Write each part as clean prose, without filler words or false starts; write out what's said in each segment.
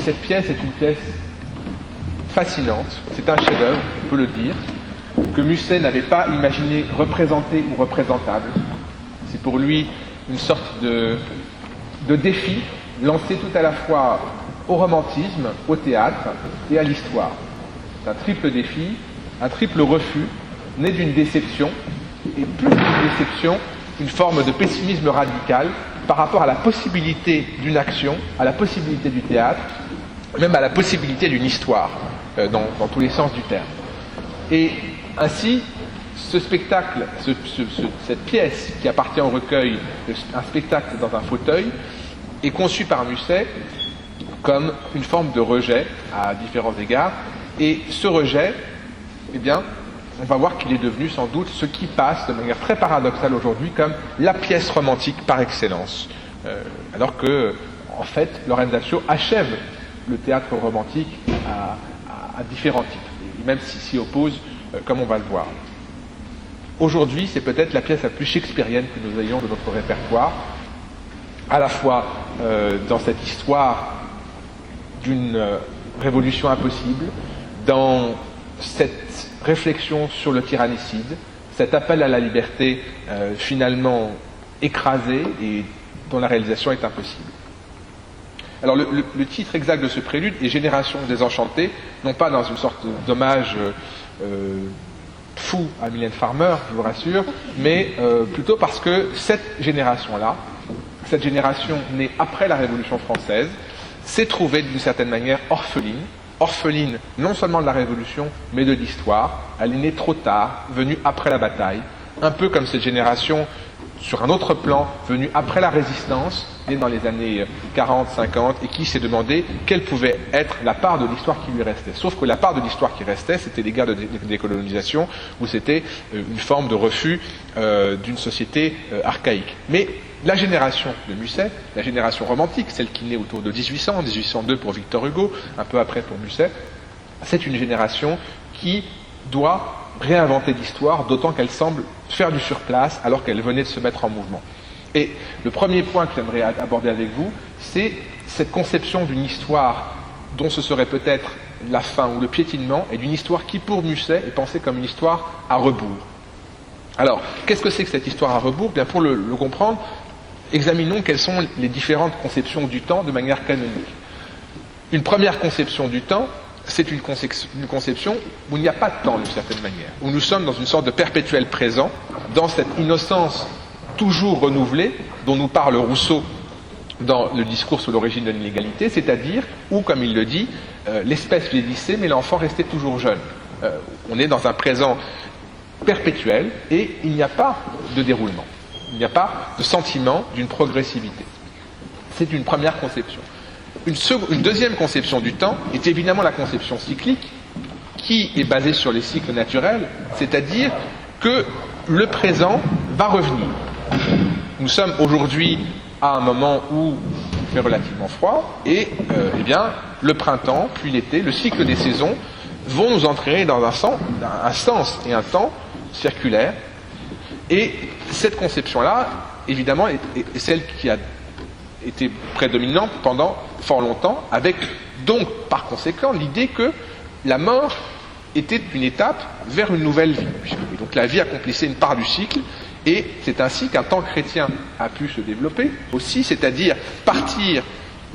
cette pièce est une pièce fascinante, c'est un chef-d'œuvre, on peut le dire, que Musset n'avait pas imaginé représenté ou représentable. C'est pour lui une sorte de défi lancé tout à la fois au romantisme, au théâtre et à l'histoire. C'est un triple défi, un triple refus, né d'une déception, et plus qu'une déception, une forme de pessimisme radical par rapport à la possibilité d'une action, à la possibilité du théâtre, même à la possibilité d'une histoire, dans tous les sens du terme. Et ainsi, ce spectacle, cette pièce qui appartient au recueil, un spectacle dans un fauteuil, est conçu par Musset comme une forme de rejet à différents égards. Et ce rejet, eh bien, on va voir qu'il est devenu sans doute ce qui passe de manière très paradoxale aujourd'hui comme la pièce romantique par excellence. Alors que, en fait, Lorenzaccio achève le théâtre romantique à différents titres, et même s'y oppose, comme on va le voir. Aujourd'hui, c'est peut-être la pièce la plus shakespearienne que nous ayons de notre répertoire, à la fois dans cette histoire d'une révolution impossible, dans cette réflexion sur le tyrannicide, cet appel à la liberté finalement écrasé et dont la réalisation est impossible. Alors le titre exact de ce prélude est Génération désenchantée, non pas dans une sorte d'hommage fou à Mylène Farmer, je vous rassure, mais plutôt parce que cette génération-là, cette génération née après la Révolution française, s'est trouvée d'une certaine manière orpheline non seulement de la Révolution, mais de l'histoire. Elle est née trop tard, venue après la bataille, un peu comme cette génération, sur un autre plan, venue après la Résistance, née dans les années 40, 50, et qui s'est demandé quelle pouvait être la part de l'histoire qui lui restait. Sauf que la part de l'histoire qui restait, c'était les guerres de décolonisation, où c'était une forme de refus d'une société archaïque. Mais la génération de Musset, la génération romantique, celle qui naît autour de 1800, 1802 pour Victor Hugo, un peu après pour Musset, c'est une génération qui doit réinventer l'histoire, d'autant qu'elle semble faire du surplace alors qu'elle venait de se mettre en mouvement. Et le premier point que j'aimerais aborder avec vous, c'est cette conception d'une histoire dont ce serait peut-être la fin ou le piétinement, et d'une histoire qui, pour Musset, est pensée comme une histoire à rebours. Alors, qu'est-ce que c'est que cette histoire à rebours ? Bien, pour le comprendre, examinons quelles sont les différentes conceptions du temps de manière canonique. Une première conception du temps, c'est une conception où il n'y a pas de temps d'une certaine manière, où nous sommes dans une sorte de perpétuel présent, dans cette innocence toujours renouvelée dont nous parle Rousseau dans le discours sur l'origine de l'inégalité, c'est-à-dire où, comme il le dit, l'espèce vieillissait mais l'enfant restait toujours jeune. On est dans un présent perpétuel et il n'y a pas de déroulement, il n'y a pas de sentiment d'une progressivité. C'est une première conception. Une deuxième conception du temps est évidemment la conception cyclique, qui est basée sur les cycles naturels, c'est-à-dire que le présent va revenir. Nous sommes aujourd'hui à un moment où il fait relativement froid, et eh bien, le printemps, puis l'été, le cycle des saisons, vont nous entraîner dans un sens et un temps circulaire. Et cette conception-là, évidemment, est celle qui a été prédominante pendant fort longtemps, avec donc par conséquent l'idée que la mort était une étape vers une nouvelle vie. Et donc la vie accomplissait une part du cycle, et c'est ainsi qu'un temps chrétien a pu se développer aussi, c'est-à-dire partir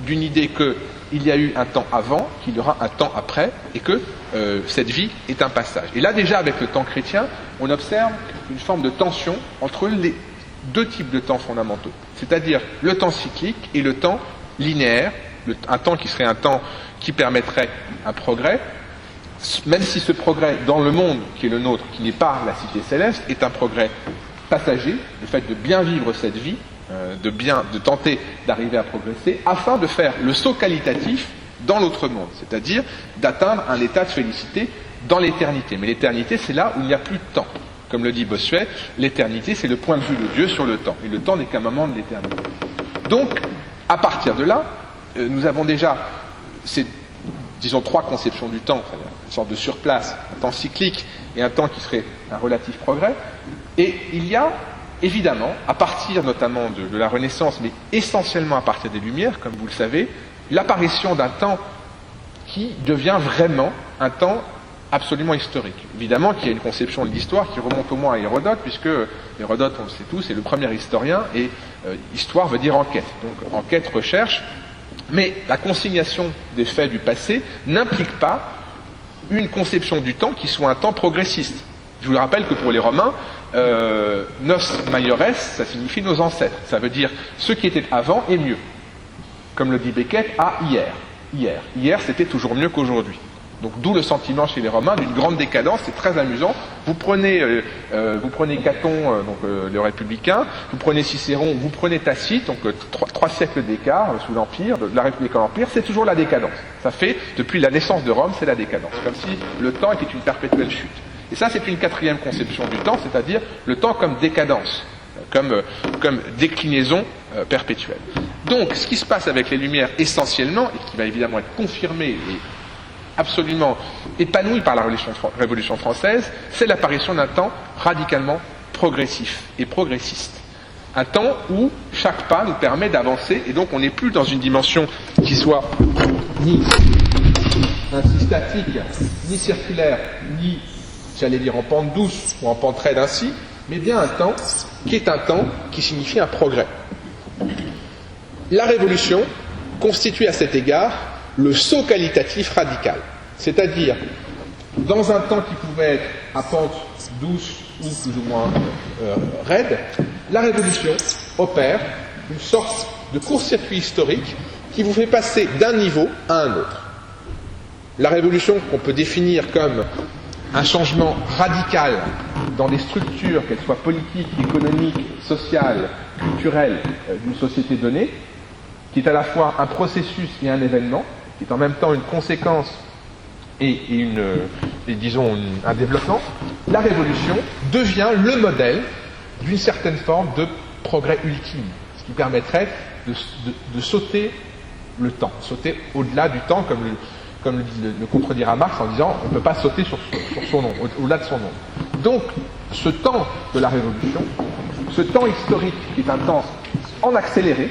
d'une idée qu'il y a eu un temps avant, qu'il y aura un temps après, et que cette vie est un passage. Et là déjà, avec le temps chrétien, on observe une forme de tension entre les deux types de temps fondamentaux, c'est-à-dire le temps cyclique et le temps linéaire, un temps qui serait un temps qui permettrait un progrès, même si ce progrès dans le monde qui est le nôtre, qui n'est pas la cité céleste, est un progrès passager, le fait de bien vivre cette vie, de tenter d'arriver à progresser, afin de faire le saut qualitatif dans l'autre monde, c'est-à-dire d'atteindre un état de félicité dans l'éternité. Mais l'éternité, c'est là où il n'y a plus de temps. Comme le dit Bossuet, l'éternité, c'est le point de vue de Dieu sur le temps. Et le temps n'est qu'un moment de l'éternité. Donc, à partir de là, nous avons déjà ces, disons, trois conceptions du temps, une sorte de surplace, un temps cyclique et un temps qui serait un relatif progrès. Et il y a, évidemment, à partir notamment de la Renaissance, mais essentiellement à partir des Lumières, comme vous le savez, l'apparition d'un temps qui devient vraiment un temps absolument historique. Évidemment qu'il y a une conception de l'histoire qui remonte au moins à Hérodote, puisque Hérodote, on le sait tous, est le premier historien, et histoire veut dire enquête. Donc enquête, recherche, mais la consignation des faits du passé n'implique pas une conception du temps qui soit un temps progressiste. Je vous rappelle que pour les Romains, nos maiores, ça signifie nos ancêtres. Ça veut dire ce qui était avant est mieux. Comme le dit Beckett, à hier. Hier, c'était toujours mieux qu'aujourd'hui. Donc d'où le sentiment chez les Romains d'une grande décadence. C'est très amusant. Vous prenez Caton, le républicain, vous prenez Cicéron, vous prenez Tacite, donc 3 siècles d'écart sous l'Empire, de la République à l'Empire, c'est toujours la décadence. Ça fait, depuis la naissance de Rome, c'est la décadence. Comme si le temps était une perpétuelle chute. Et ça, c'est une 4e conception du temps, c'est-à-dire le temps comme décadence, comme déclinaison perpétuelle. Donc, ce qui se passe avec les Lumières essentiellement, et qui va évidemment être confirmé et absolument épanoui par la Révolution française, c'est l'apparition d'un temps radicalement progressif et progressiste. Un temps où chaque pas nous permet d'avancer, et donc on n'est plus dans une dimension qui soit ni ainsi statique, ni circulaire, ni, j'allais dire, en pente douce ou en pente raide ainsi, mais bien un temps qui signifie un progrès. La Révolution constitue à cet égard le saut qualitatif radical. C'est-à-dire, dans un temps qui pouvait être à pente douce ou plus ou moins raide, la Révolution opère une sorte de court-circuit historique qui vous fait passer d'un niveau à un autre. La Révolution, qu'on peut définir comme un changement radical dans les structures, qu'elles soient politiques, économiques, sociales, culturelles, d'une société donnée, qui est à la fois un processus et un événement, qui est en même temps une conséquence et un développement, la Révolution devient le modèle d'une certaine forme de progrès ultime, ce qui permettrait de sauter le temps, sauter au-delà du temps, comme le contredira Marx en disant on ne peut pas sauter sur son nom, au-delà de son nom. Donc, ce temps de la Révolution, ce temps historique qui est un temps en accéléré,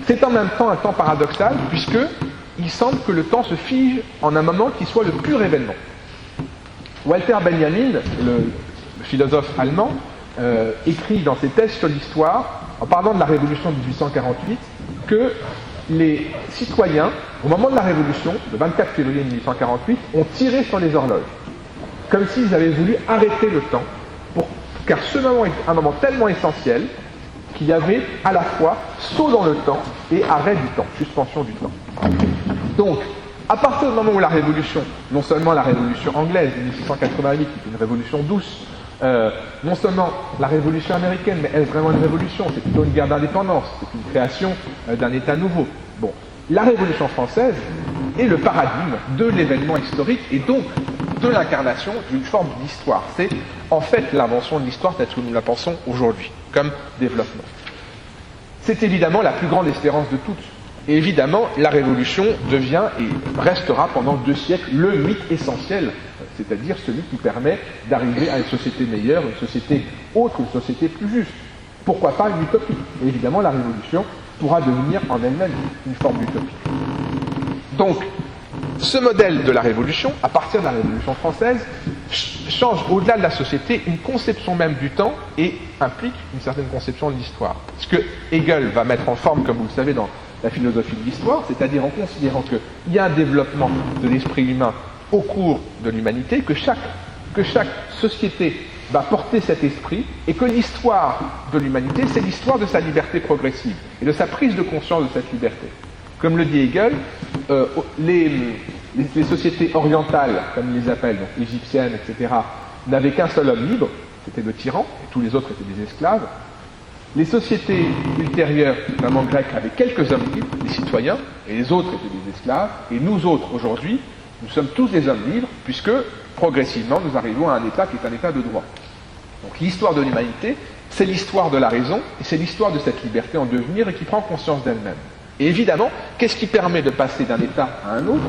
c'est en même temps un temps paradoxal, puisque il semble que le temps se fige en un moment qui soit le pur événement. Walter Benjamin, le philosophe allemand, écrit dans ses thèses sur l'histoire, en parlant de la Révolution de 1848, que les citoyens, au moment de la Révolution, le 24 février 1848, ont tiré sur les horloges, comme s'ils avaient voulu arrêter le temps, car ce moment est un moment tellement essentiel qu'il y avait à la fois saut dans le temps et arrêt du temps, suspension du temps. Donc, à partir du moment où la Révolution, non seulement la Révolution anglaise de 1688, qui est une révolution douce, non seulement la Révolution américaine, mais est-ce vraiment une révolution? C'est plutôt une guerre d'indépendance, c'est une création d'un État nouveau. Bon, la Révolution française est le paradigme de l'événement historique et donc de l'incarnation d'une forme d'histoire. C'est en fait l'invention de l'histoire telle que nous la pensons aujourd'hui, comme développement. C'est évidemment la plus grande espérance de toutes. Et évidemment, la Révolution devient et restera pendant 2 siècles le mythe essentiel, c'est-à-dire celui qui permet d'arriver à une société meilleure, une société autre, une société plus juste. Pourquoi pas une utopie? Et évidemment, la Révolution pourra devenir en elle-même une forme d'utopie. Donc, ce modèle de la Révolution, à partir de la Révolution française, change au-delà de la société une conception même du temps et implique une certaine conception de l'histoire. Ce que Hegel va mettre en forme, comme vous le savez, dans la philosophie de l'histoire, c'est-à-dire en considérant qu'il y a un développement de l'esprit humain au cours de l'humanité, que chaque société va porter cet esprit, et que l'histoire de l'humanité, c'est l'histoire de sa liberté progressive, et de sa prise de conscience de cette liberté. Comme le dit Hegel, les sociétés orientales, comme ils les appellent, donc égyptiennes, etc., n'avaient qu'un seul homme libre, c'était le tyran, et tous les autres étaient des esclaves. Les sociétés ultérieures, notamment grecques, avaient quelques hommes libres, des citoyens, et les autres étaient des esclaves, et nous autres, aujourd'hui, nous sommes tous des hommes libres, puisque, progressivement, nous arrivons à un état qui est un état de droit. Donc l'histoire de l'humanité, c'est l'histoire de la raison, et c'est l'histoire de cette liberté en devenir, et qui prend conscience d'elle-même. Et évidemment, qu'est-ce qui permet de passer d'un état à un autre?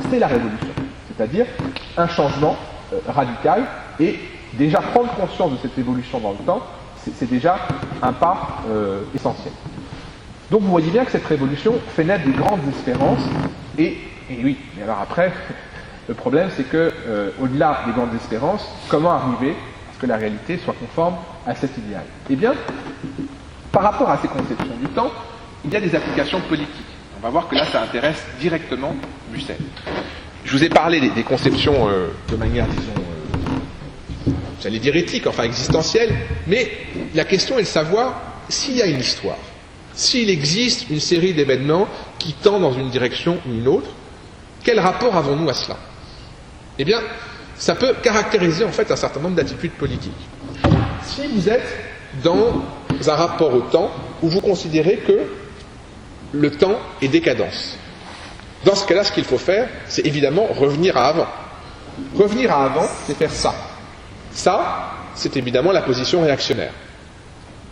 C'est la révolution, c'est-à-dire un changement radical, et déjà prendre conscience de cette évolution dans le temps, c'est déjà un pas essentiel. Donc vous voyez bien que cette révolution fait naître des grandes espérances, et Et oui, mais alors après, le problème c'est que, au-delà des grandes espérances, comment arriver à ce que la réalité soit conforme à cet idéal? Eh bien, par rapport à ces conceptions du temps, il y a des applications politiques. On va voir que là, ça intéresse directement Musset. Je vous ai parlé des conceptions de manière, disons, j'allais dire éthique, enfin existentielle, mais la question est de savoir s'il y a une histoire, s'il existe une série d'événements qui tendent dans une direction ou une autre, quel rapport avons-nous à cela? Eh bien, ça peut caractériser en fait un certain nombre d'attitudes politiques. Si vous êtes dans un rapport au temps où vous considérez que le temps est décadence, dans ce cas-là, ce qu'il faut faire, c'est évidemment revenir à avant. Revenir à avant, c'est faire ça. Ça, c'est évidemment la position réactionnaire.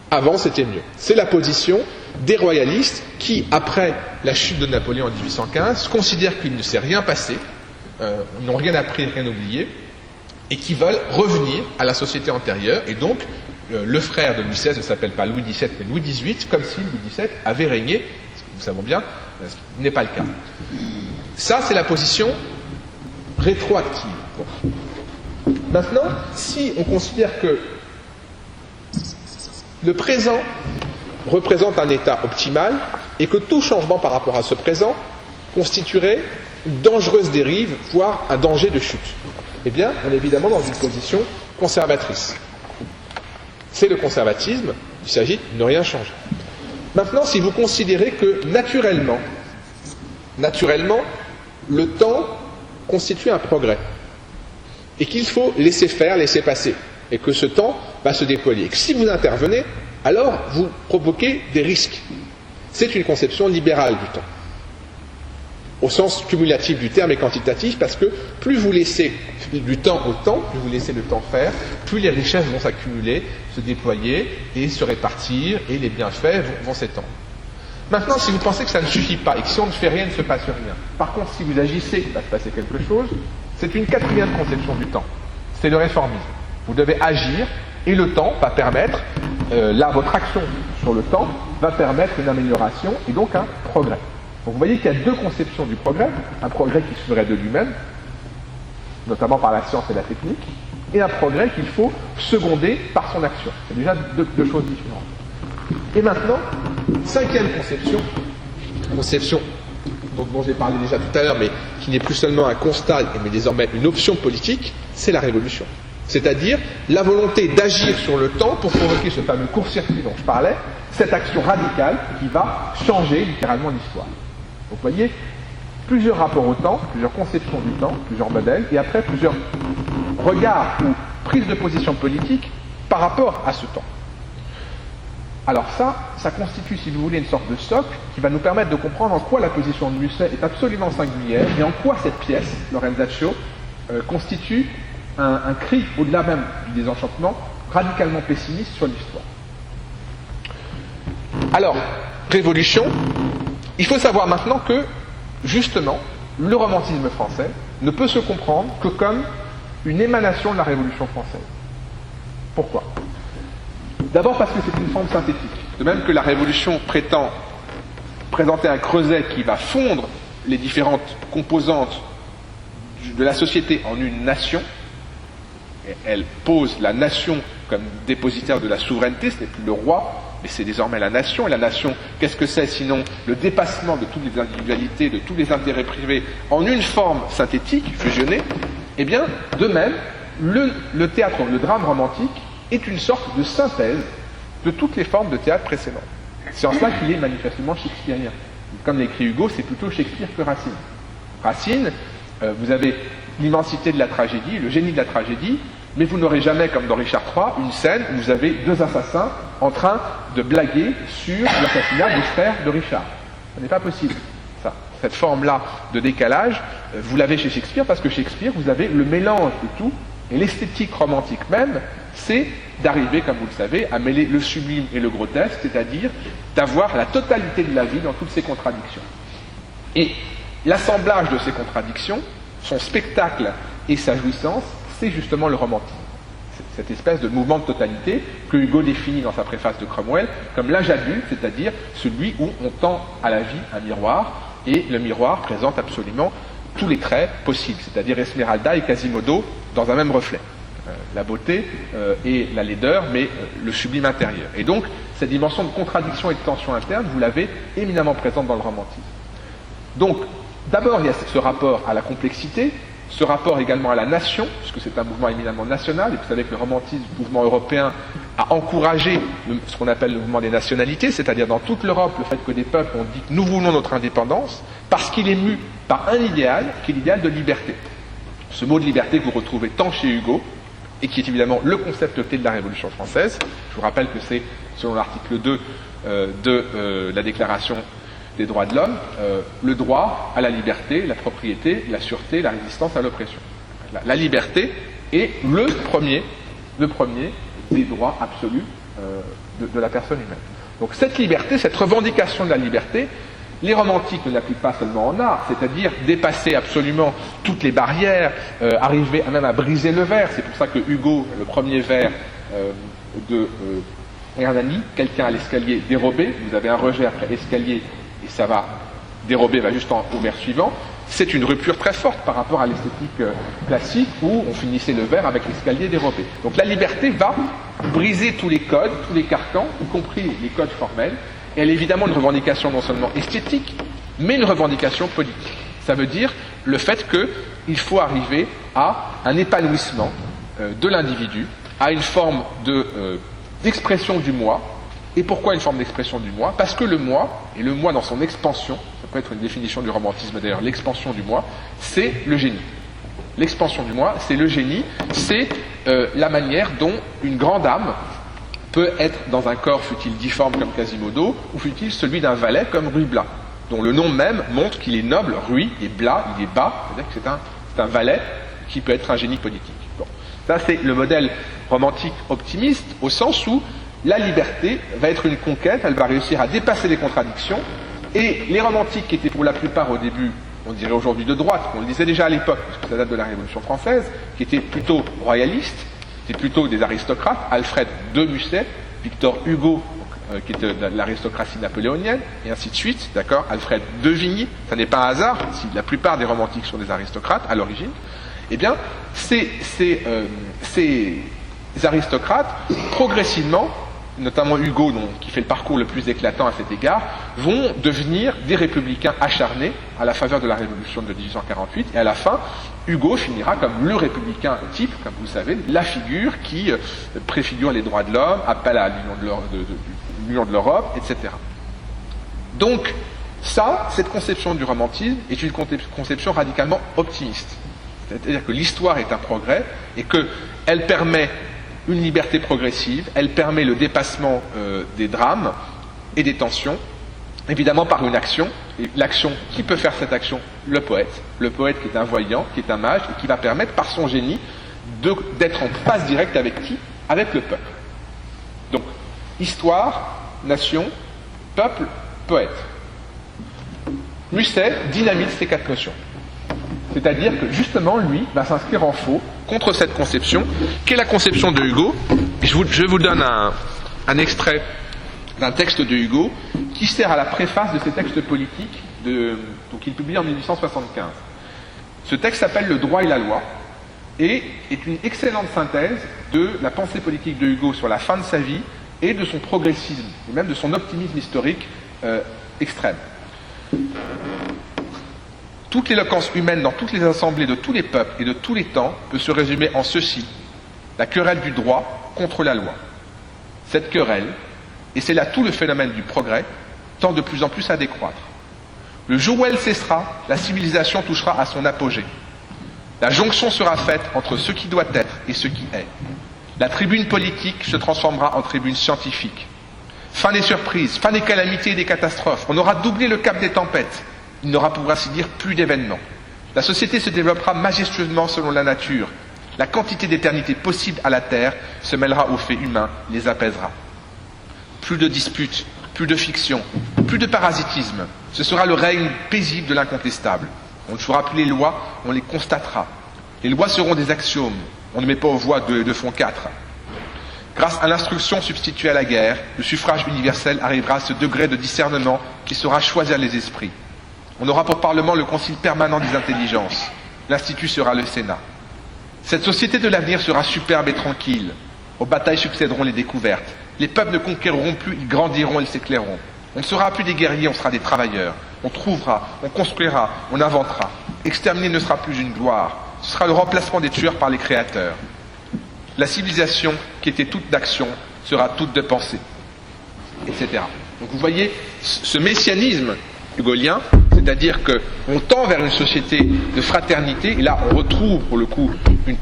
Avant, c'était mieux. C'est la position des royalistes qui, après la chute de Napoléon en 1815, considèrent qu'il ne s'est rien passé, n'ont rien appris, rien oublié, et qui veulent revenir à la société antérieure. Et donc, le frère de Louis XVI ne s'appelle pas Louis XVII, mais Louis XVIII, comme si Louis XVII avait régné, nous savons bien, ce qui n'est pas le cas. Ça, c'est la position rétroactive. Bon. Maintenant, si on considère que le présent représente un état optimal et que tout changement par rapport à ce présent constituerait une dangereuse dérive, voire un danger de chute, eh bien, on est évidemment dans une position conservatrice. C'est le conservatisme, il s'agit de ne rien changer. Maintenant, si vous considérez que naturellement, le temps constitue un progrès, et qu'il faut laisser faire, laisser passer, et que ce temps va se déployer, et que si vous intervenez, alors vous provoquez des risques. C'est une conception libérale du temps, au sens cumulatif du terme et quantitatif, parce que plus vous laissez du temps au temps, plus vous laissez le temps faire, plus les richesses vont s'accumuler, se déployer et se répartir, et les bienfaits vont s'étendre. Maintenant, si vous pensez que ça ne suffit pas, et que si on ne fait rien, il ne se passe rien, par contre, si vous agissez, il va se passer quelque chose, c'est une quatrième conception du temps, c'est le réformisme. Vous devez agir, et le temps va permettre, votre action sur le temps va permettre une amélioration, et donc un progrès. Donc vous voyez qu'il y a deux conceptions du progrès, un progrès qui se ferait de lui-même, notamment par la science et la technique, et un progrès qu'il faut seconder par son action. C'est déjà deux choses différentes. Et maintenant, cinquième conception dont j'ai parlé déjà tout à l'heure, mais qui n'est plus seulement un constat, mais désormais une option politique, c'est la révolution. C'est-à-dire la volonté d'agir sur le temps pour provoquer ce fameux court-circuit dont je parlais, cette action radicale qui va changer littéralement l'histoire. Donc vous voyez, plusieurs rapports au temps, plusieurs conceptions du temps, plusieurs modèles, et après plusieurs regards ou prises de position politique par rapport à ce temps. Alors ça constitue, si vous voulez, une sorte de socle qui va nous permettre de comprendre en quoi la position de Musset est absolument singulière et en quoi cette pièce, Lorenzaccio, constitue un cri, au-delà même du désenchantement, radicalement pessimiste sur l'histoire. Alors, révolution, il faut savoir maintenant que, justement, le romantisme français ne peut se comprendre que comme une émanation de la Révolution française. Pourquoi ? D'abord parce que c'est une forme synthétique. De même que la Révolution prétend présenter un creuset qui va fondre les différentes composantes de la société en une nation, et elle pose la nation comme dépositaire de la souveraineté, ce n'est plus le roi, mais c'est désormais la nation. Et la nation, qu'est-ce que c'est sinon le dépassement de toutes les individualités, de tous les intérêts privés en une forme synthétique, fusionnée? Eh bien, de même, le théâtre, le drame romantique, est une sorte de synthèse de toutes les formes de théâtre précédentes. C'est en cela qu'il est manifestement shakespearien. Comme l'écrit Hugo, c'est plutôt Shakespeare que Racine. Racine, vous avez l'immensité de la tragédie, le génie de la tragédie, mais vous n'aurez jamais, comme dans Richard III, une scène où vous avez deux assassins en train de blaguer sur l'assassinat du frère de Richard. Ce n'est pas possible. Ça, cette forme-là de décalage, vous l'avez chez Shakespeare parce que Shakespeare, vous avez le mélange de tout, et l'esthétique romantique même, c'est d'arriver, comme vous le savez, à mêler le sublime et le grotesque, c'est-à-dire d'avoir la totalité de la vie dans toutes ses contradictions. Et l'assemblage de ces contradictions, son spectacle et sa jouissance, c'est justement le romantisme. Cette espèce de mouvement de totalité que Hugo définit dans sa préface de Cromwell comme l'âge adulte, c'est-à-dire celui où on tend à la vie un miroir, et le miroir présente absolument tous les traits possibles, c'est-à-dire Esmeralda et Quasimodo dans un même reflet. La beauté et la laideur, mais le sublime intérieur. Et donc, cette dimension de contradiction et de tension interne, vous l'avez éminemment présente dans le romantisme. Donc, d'abord, il y a ce rapport à la complexité, ce rapport également à la nation, puisque c'est un mouvement éminemment national, et vous savez que le romantisme, le mouvement européen, a encouragé ce qu'on appelle le mouvement des nationalités, c'est-à-dire dans toute l'Europe, le fait que des peuples ont dit que nous voulons notre indépendance, parce qu'il est mu par un idéal, qui est l'idéal de liberté. Ce mot de liberté que vous retrouvez tant chez Hugo, et qui est évidemment le concept clé de la Révolution française. Je vous rappelle que c'est, selon l'article 2 de la Déclaration des droits de l'homme, le droit à la liberté, la propriété, la sûreté, la résistance à l'oppression. La liberté est le premier des droits absolus de la personne humaine. Donc cette liberté, cette revendication de la liberté, les romantiques ne l'appliquent pas seulement en art, c'est-à-dire dépasser absolument toutes les barrières, arriver même à briser le verre. C'est pour ça que Hugo, le premier vers de Hernani, quelqu'un à l'escalier dérobé, vous avez un rejet après escalier et ça va, dérobé va juste au vers suivant, c'est une rupture très forte par rapport à l'esthétique classique où on finissait le verre avec l'escalier dérobé. Donc la liberté va briser tous les codes, tous les carcans, y compris les codes formels. Elle est évidemment une revendication non seulement esthétique, mais une revendication politique. Ça veut dire le fait qu'il faut arriver à un épanouissement de l'individu, à une forme d'expression du moi. Et pourquoi une forme d'expression du moi? Parce que le moi, et le moi dans son expansion, ça peut être une définition du romantisme d'ailleurs, l'expansion du moi, c'est le génie. L'expansion du moi, c'est le génie, c'est la manière dont une grande âme peut être dans un corps, fût-il difforme comme Quasimodo, ou fût-il celui d'un valet comme Ruy Blas, dont le nom même montre qu'il est noble. Ruy est Blas, il est bas, c'est-à-dire que c'est un valet qui peut être un génie politique. Bon. Ça, c'est le modèle romantique optimiste, au sens où la liberté va être une conquête, elle va réussir à dépasser les contradictions, et les romantiques qui étaient pour la plupart au début, on dirait aujourd'hui de droite, on le disait déjà à l'époque, parce que ça date de la Révolution française, qui étaient plutôt royalistes, c'était plutôt des aristocrates, Alfred de Musset, Victor Hugo, qui était de l'aristocratie napoléonienne, et ainsi de suite, d'accord, Alfred de Vigny, ça n'est pas un hasard, si la plupart des romantiques sont des aristocrates à l'origine, eh bien, ces aristocrates, progressivement, notamment Hugo, qui fait le parcours le plus éclatant à cet égard, vont devenir des républicains acharnés à la faveur de la Révolution de 1848, et à la fin, Hugo finira comme le républicain type, comme vous le savez, la figure qui préfigure les droits de l'homme, appelle à l'union de l'Europe, etc. Donc, cette conception du romantisme est une conception radicalement optimiste. C'est-à-dire que l'histoire est un progrès, et qu'elle permet une liberté progressive, elle permet le dépassement des drames et des tensions, évidemment par une action. Et l'action, qui peut faire cette action? Le poète qui est un voyant, qui est un mage, et qui va permettre par son génie d'être en phase directe avec qui? Avec le peuple. Donc, histoire, nation, peuple, poète. Musset dynamise ces quatre notions. C'est-à-dire que justement, lui va s'inscrire en faux contre cette conception, qui est la conception de Hugo. Je vous donne un extrait d'un texte de Hugo qui sert à la préface de ses textes politiques qu'il publie en 1875. Ce texte s'appelle Le droit et la loi et est une excellente synthèse de la pensée politique de Hugo sur la fin de sa vie et de son progressisme, et même de son optimisme historique extrême. Toute l'éloquence humaine dans toutes les assemblées de tous les peuples et de tous les temps peut se résumer en ceci: la querelle du droit contre la loi. Cette querelle, et c'est là tout le phénomène du progrès, tend de plus en plus à décroître. Le jour où elle cessera, la civilisation touchera à son apogée. La jonction sera faite entre ce qui doit être et ce qui est. La tribune politique se transformera en tribune scientifique. Fin des surprises, fin des calamités et des catastrophes. On aura doublé le cap des tempêtes. Il n'aura pour ainsi dire plus d'événements. La société se développera majestueusement selon la nature. La quantité d'éternité possible à la terre se mêlera aux faits humains, les apaisera. Plus de disputes, plus de fiction, plus de parasitisme. Ce sera le règne paisible de l'incontestable. On ne fera plus les lois, on les constatera. Les lois seront des axiomes. On ne met pas aux voix de fond 4. Grâce à l'instruction substituée à la guerre, le suffrage universel arrivera à ce degré de discernement qui saura choisir les esprits. On aura pour Parlement le Concile permanent des intelligences. L'Institut sera le Sénat. Cette société de l'avenir sera superbe et tranquille. Aux batailles succéderont les découvertes. Les peuples ne conquériront plus, ils grandiront, ils s'éclaireront. On ne sera plus des guerriers, on sera des travailleurs. On trouvera, on construira, on inventera. Exterminer ne sera plus une gloire. Ce sera le remplacement des tueurs par les créateurs. La civilisation, qui était toute d'action, sera toute de pensée, etc. Donc vous voyez, ce messianisme hugolien, c'est-à-dire qu'on tend vers une société de fraternité, et là on retrouve pour le coup une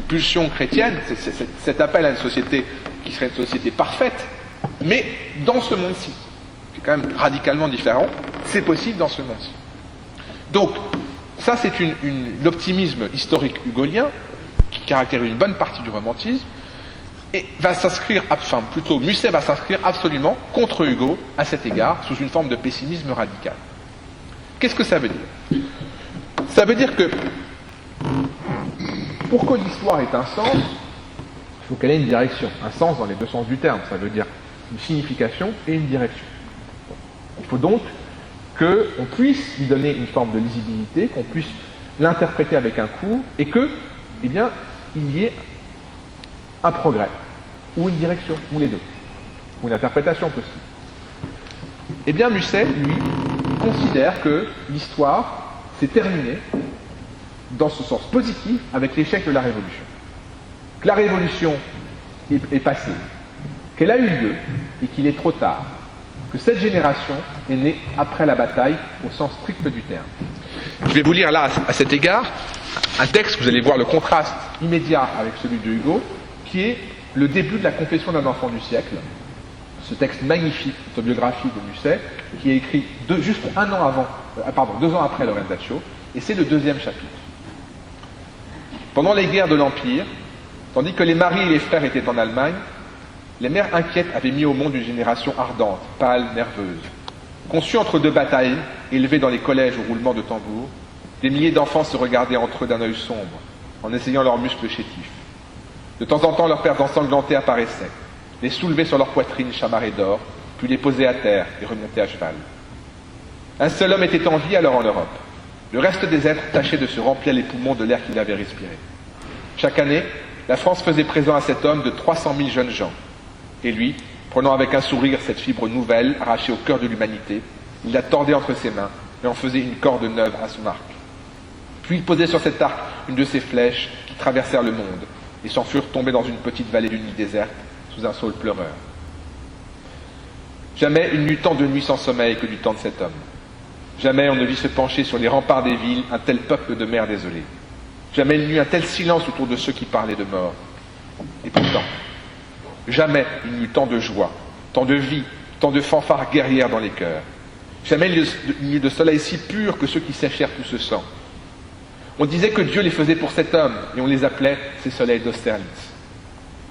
pulsion chrétienne, cet appel à une société qui serait une société parfaite, mais dans ce monde-ci, qui est quand même radicalement différent, c'est possible dans ce monde-ci. Donc, ça c'est l'optimisme historique hugolien, qui caractérise une bonne partie du romantisme, et va s'inscrire, enfin plutôt Musset va s'inscrire absolument contre Hugo à cet égard, sous une forme de pessimisme radical. Qu'est-ce que ça veut dire? Ça veut dire que pour que l'histoire ait un sens, il faut qu'elle ait une direction, un sens dans les deux sens du terme, ça veut dire une signification et une direction. Il faut donc qu'on puisse lui donner une forme de lisibilité, qu'on puisse l'interpréter avec un cours, et que, eh bien, il y ait un progrès, ou une direction, ou les deux, ou une interprétation possible. Eh bien, Musset, lui, considère que l'histoire s'est terminée dans ce sens positif avec l'échec de la Révolution. Que la Révolution est passée, qu'elle a eu lieu et qu'il est trop tard, que cette génération est née après la bataille au sens strict du terme. Je vais vous lire là, à cet égard, un texte, vous allez voir le contraste immédiat avec celui de Hugo, qui est le début de la Confession d'un enfant du siècle, ce texte magnifique autobiographie de Musset, qui est écrit juste 2 ans après Lorenzaccio, et c'est le 2e chapitre. Pendant les guerres de l'Empire, tandis que les maris et les frères étaient en Allemagne, les mères inquiètes avaient mis au monde une génération ardente, pâle, nerveuse. Conçue entre 2 batailles, élevée dans les collèges au roulement de tambour, des milliers d'enfants se regardaient entre eux d'un œil sombre, en essayant leurs muscles chétifs. De temps en temps, leurs pères ensanglantés apparaissaient, les soulevaient sur leur poitrine chamarrée d'or, puis les posaient à terre et remontaient à cheval. Un seul homme était en vie alors en Europe. Le reste des êtres tâchaient de se remplir les poumons de l'air qu'il avait respiré. Chaque année, la France faisait présent à cet homme de 300 000 jeunes gens. Et lui, prenant avec un sourire cette fibre nouvelle, arrachée au cœur de l'humanité, il la tordait entre ses mains et en faisait une corde neuve à son arc. Puis il posait sur cet arc une de ces flèches qui traversèrent le monde et s'en furent tombés dans une petite vallée d'une île déserte sous un saule pleureur. Jamais il n'eut tant de nuits sans sommeil que du temps de cet homme. Jamais on ne vit se pencher sur les remparts des villes un tel peuple de mères désolées. Jamais il n'y eut un tel silence autour de ceux qui parlaient de mort. Et pourtant, jamais il n'y eut tant de joie, tant de vie, tant de fanfares guerrières dans les cœurs. Jamais il n'y eut de soleil si pur que ceux qui séchèrent tout ce sang. On disait que Dieu les faisait pour cet homme, et on les appelait ces soleils d'Austerlitz.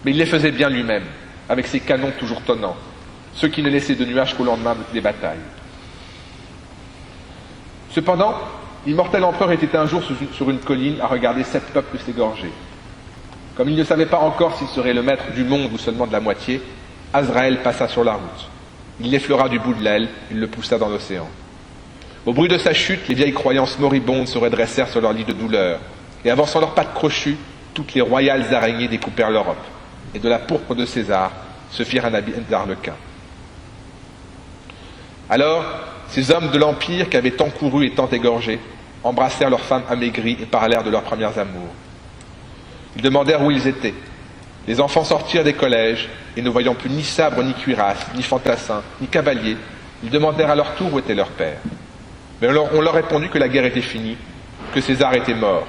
Mais il les faisait bien lui-même, avec ses canons toujours tonnants, ceux qui ne laissaient de nuages qu'au lendemain des batailles. Cependant, l'immortel empereur était un jour sur une colline à regarder 7 peuples s'égorger. Comme il ne savait pas encore s'il serait le maître du monde ou seulement de la moitié, Azraël passa sur la route. Il l'effleura du bout de l'aile, il le poussa dans l'océan. Au bruit de sa chute, les vieilles croyances moribondes se redressèrent sur leur lit de douleur, et avançant leurs pattes crochues, toutes les royales araignées découpèrent l'Europe, et de la pourpre de César se firent un habit d'arlequin. Alors, ces hommes de l'Empire qui avaient tant couru et tant égorgé, embrassèrent leurs femmes amaigries et parlèrent de leurs premières amours. Ils demandèrent où ils étaient. Les enfants sortirent des collèges, et ne voyant plus ni sabre, ni cuirasse, ni fantassins, ni cavaliers, ils demandèrent à leur tour où était leur père. Mais on leur répondit que la guerre était finie, que César était mort.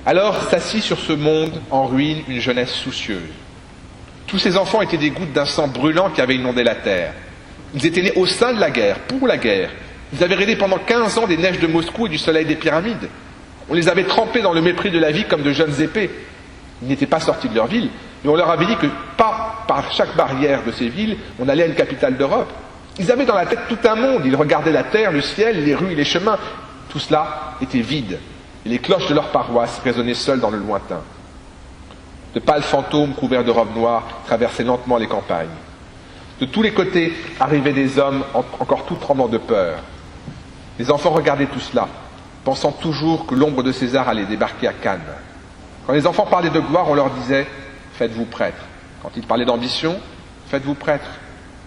Alors s'assit sur ce monde en ruine une jeunesse soucieuse. Tous ces enfants étaient des gouttes d'un sang brûlant qui avait inondé la terre. Ils étaient nés au sein de la guerre, pour la guerre. Ils avaient rêvé pendant 15 ans des neiges de Moscou et du soleil des pyramides. On les avait trempés dans le mépris de la vie comme de jeunes épées. Ils n'étaient pas sortis de leur ville, mais on leur avait dit que pas par chaque barrière de ces villes, on allait à une capitale d'Europe. Ils avaient dans la tête tout un monde, ils regardaient la terre, le ciel, les rues et les chemins. Tout cela était vide, et les cloches de leur paroisse résonnaient seules dans le lointain. De pâles fantômes couverts de robes noires traversaient lentement les campagnes. De tous les côtés arrivaient des hommes encore tout tremblants de peur. Les enfants regardaient tout cela, pensant toujours que l'ombre de César allait débarquer à Cannes. Quand les enfants parlaient de gloire, on leur disait « faites-vous prêtre ». Quand ils parlaient d'ambition, « faites-vous prêtre ».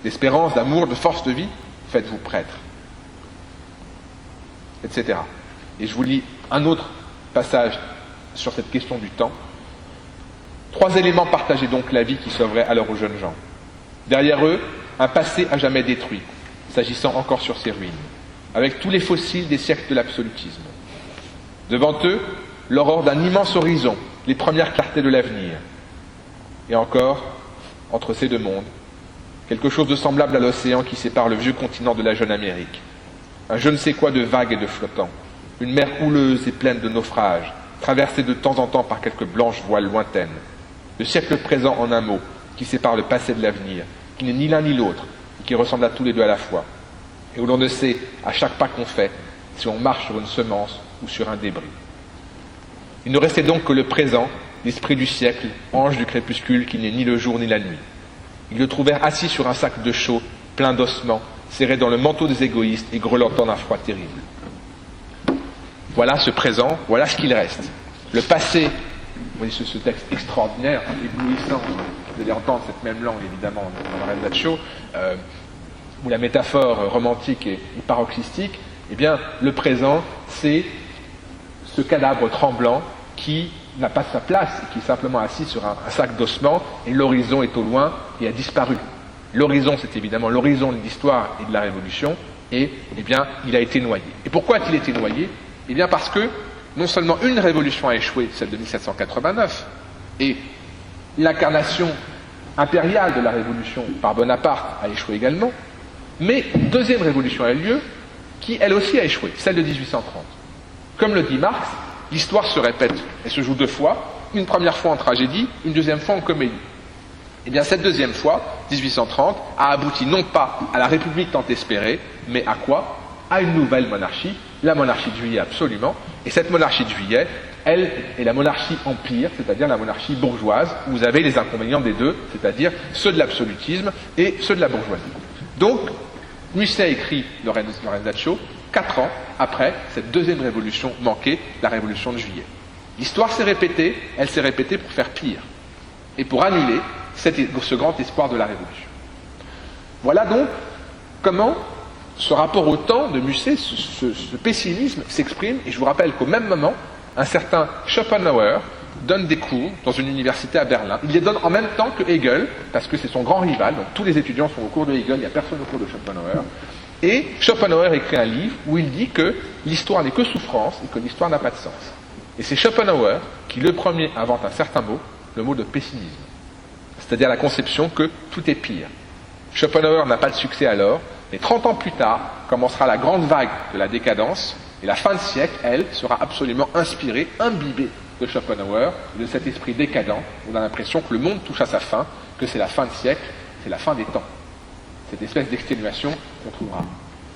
D'espérance, d'amour, de force de vie, « faites-vous prêtre ». Etc. Et je vous lis un autre passage sur cette question du temps. 3 éléments partageaient donc la vie qui s'ouvrait alors aux jeunes gens. Derrière eux, un passé à jamais détruit, s'agissant encore sur ses ruines, avec tous les fossiles des siècles de l'absolutisme. Devant eux, l'aurore d'un immense horizon, les premières clartés de l'avenir. Et encore, entre ces deux mondes, quelque chose de semblable à l'océan qui sépare le vieux continent de la jeune Amérique. Un je ne sais quoi de vague et de flottant, une mer houleuse et pleine de naufrages, traversée de temps en temps par quelques blanches voiles lointaines. Le siècle présent en un mot, qui sépare le passé de l'avenir, qui n'est ni l'un ni l'autre, et qui ressemble à tous les deux à la fois, et où l'on ne sait, à chaque pas qu'on fait, si on marche sur une semence ou sur un débris. Il ne restait donc que le présent, l'esprit du siècle, ange du crépuscule qui n'est ni le jour ni la nuit. Ils le trouvèrent assis sur un sac de chaux, plein d'ossements, serré dans le manteau des égoïstes et grelotant d'un froid terrible. Voilà ce présent, voilà ce qu'il reste. Le passé, vous voyez ce texte extraordinaire, éblouissant, vous allez entendre cette même langue évidemment dans la Renzaccio, où la métaphore romantique et paroxystique, eh bien le présent c'est ce cadavre tremblant qui n'a pas sa place, qui est simplement assis sur un sac d'ossements, et l'horizon est au loin et a disparu. L'horizon, c'est évidemment l'horizon de l'histoire et de la Révolution, et eh bien, il a été noyé. Et pourquoi a-t-il été noyé? Eh bien parce que non seulement une révolution a échoué, celle de 1789, et l'incarnation impériale de la Révolution par Bonaparte a échoué également, mais une deuxième révolution a eu lieu, qui elle aussi a échoué, celle de 1830. Comme le dit Marx, l'histoire se répète, elle se joue 2 fois, une première fois en tragédie, une deuxième fois en comédie. Eh bien cette deuxième fois, 1830, a abouti non pas à la République tant espérée, mais à quoi? À une nouvelle monarchie, la monarchie de Juillet absolument, et cette monarchie de Juillet, elle est la monarchie empire, c'est-à-dire la monarchie bourgeoise, où vous avez les inconvénients des deux, c'est-à-dire ceux de l'absolutisme et ceux de la bourgeoisie. Donc, Musset écrit Lorenzaccio 4 ans après cette deuxième révolution manquée, la révolution de Juillet. L'histoire s'est répétée, elle s'est répétée pour faire pire, et pour annuler ce grand espoir de la Révolution. Voilà donc comment ce rapport au temps de Musset, ce pessimisme s'exprime, et je vous rappelle qu'au même moment, un certain Schopenhauer donne des cours dans une université à Berlin. Il les donne en même temps que Hegel, parce que c'est son grand rival, donc tous les étudiants sont au cours de Hegel, il n'y a personne au cours de Schopenhauer, et Schopenhauer écrit un livre où il dit que l'histoire n'est que souffrance et que l'histoire n'a pas de sens. Et c'est Schopenhauer qui, le premier, invente un certain mot, le mot de pessimisme. C'est-à-dire la conception que tout est pire. Schopenhauer n'a pas de succès alors, mais 30 ans plus tard commencera la grande vague de la décadence, et la fin de siècle, elle, sera absolument inspirée, imbibée de Schopenhauer, de cet esprit décadent. On a l'impression que le monde touche à sa fin, que c'est la fin de siècle, c'est la fin des temps. Cette espèce d'exténuation qu'on trouvera.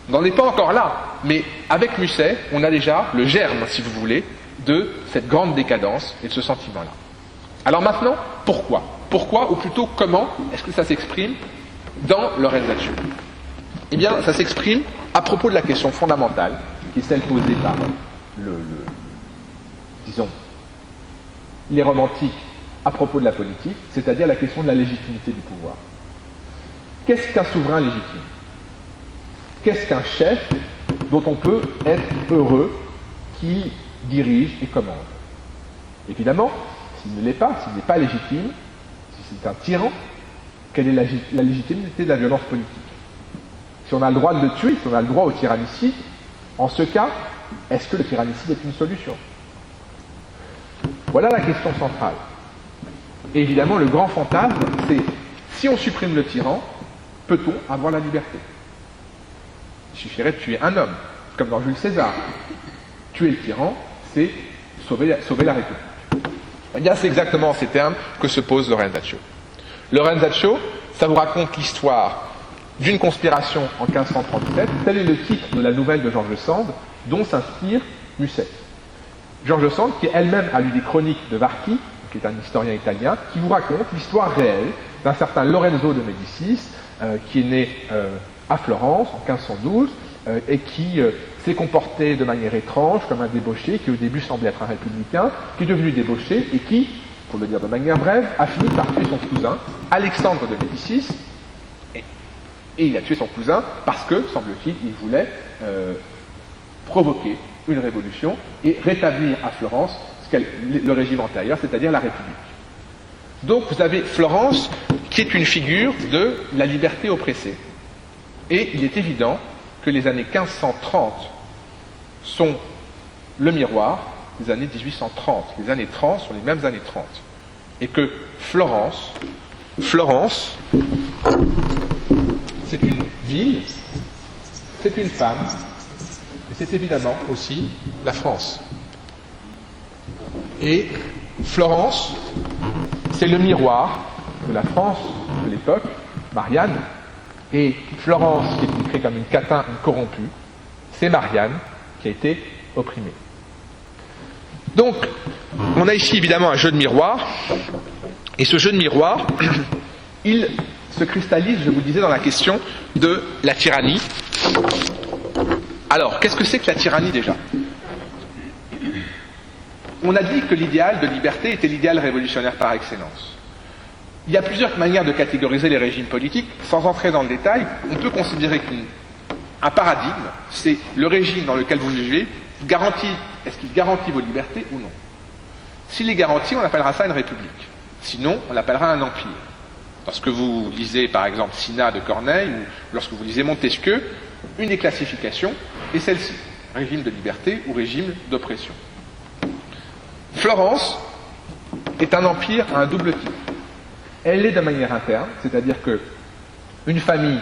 On n'en est pas encore là, mais avec Musset, on a déjà le germe, si vous voulez, de cette grande décadence et de ce sentiment-là. Alors maintenant, pourquoi? Pourquoi, ou plutôt comment, est-ce que ça s'exprime dans Lorenzaccio? Eh bien, ça s'exprime à propos de la question fondamentale, qui est celle posée par disons, les romantiques à propos de la politique, c'est-à-dire la question de la légitimité du pouvoir. Qu'est-ce qu'un souverain légitime? Qu'est-ce qu'un chef dont on peut être heureux, qui dirige et commande? Évidemment, s'il ne l'est pas, s'il n'est pas légitime, si c'est un tyran, quelle est la légitimité de la violence politique? Si on a le droit de le tuer, si on a le droit au tyrannicide, en ce cas, est-ce que le tyrannicide est une solution? Voilà la question centrale. Et évidemment, le grand fantasme, c'est si on supprime le tyran, peut-on avoir la liberté? Il suffirait de tuer un homme, comme dans Jules César. Tuer le tyran, c'est sauver la République. Eh bien, c'est exactement en ces termes que se pose Lorenzaccio. Lorenzaccio, ça vous raconte l'histoire d'une conspiration en 1537. Tel est le titre de la nouvelle de George Sand, dont s'inspire Musset. George Sand, qui elle-même a lu des chroniques de Varchi, qui est un historien italien, qui vous raconte l'histoire réelle d'un certain Lorenzo de Médicis, qui est né à Florence en 1512, et qui s'est comporté de manière étrange, comme un débauché, qui au début semblait être un républicain, qui est devenu débauché et qui, pour le dire de manière brève, a fini par tuer son cousin, Alexandre de Médicis, et il a tué son cousin parce que, semble-t-il, il voulait provoquer une révolution et rétablir à Florence le régime antérieur, c'est-à-dire la République. Donc vous avez Florence qui est une figure de la liberté oppressée. Et il est évident que les années 1530 sont le miroir des années 1830. Les années 30 sont les mêmes années 30. Et que Florence, c'est une ville, c'est une femme, et c'est évidemment aussi la France. Et Florence, c'est le miroir de la France de l'époque, Marianne, et Florence, qui est décrite comme une catin, une corrompue, c'est Marianne qui a été opprimée. Donc, on a ici évidemment un jeu de miroir, et ce jeu de miroir, il se cristallise, je vous disais, dans la question de la tyrannie. Alors, qu'est-ce que c'est que la tyrannie déjà ? On a dit que l'idéal de liberté était l'idéal révolutionnaire par excellence. Il y a plusieurs manières de catégoriser les régimes politiques. Sans entrer dans le détail, on peut considérer qu'un paradigme, c'est le régime dans lequel vous vivez, est-ce qu'il garantit vos libertés ou non ? S'il est garanti, on appellera ça une république. Sinon, on l'appellera un empire. Lorsque vous lisez, par exemple, Cinna de Corneille, ou lorsque vous lisez Montesquieu, une des classifications est celle-ci, régime de liberté ou régime d'oppression. Florence est un empire à un double type. Elle l'est de manière interne, c'est-à-dire que une famille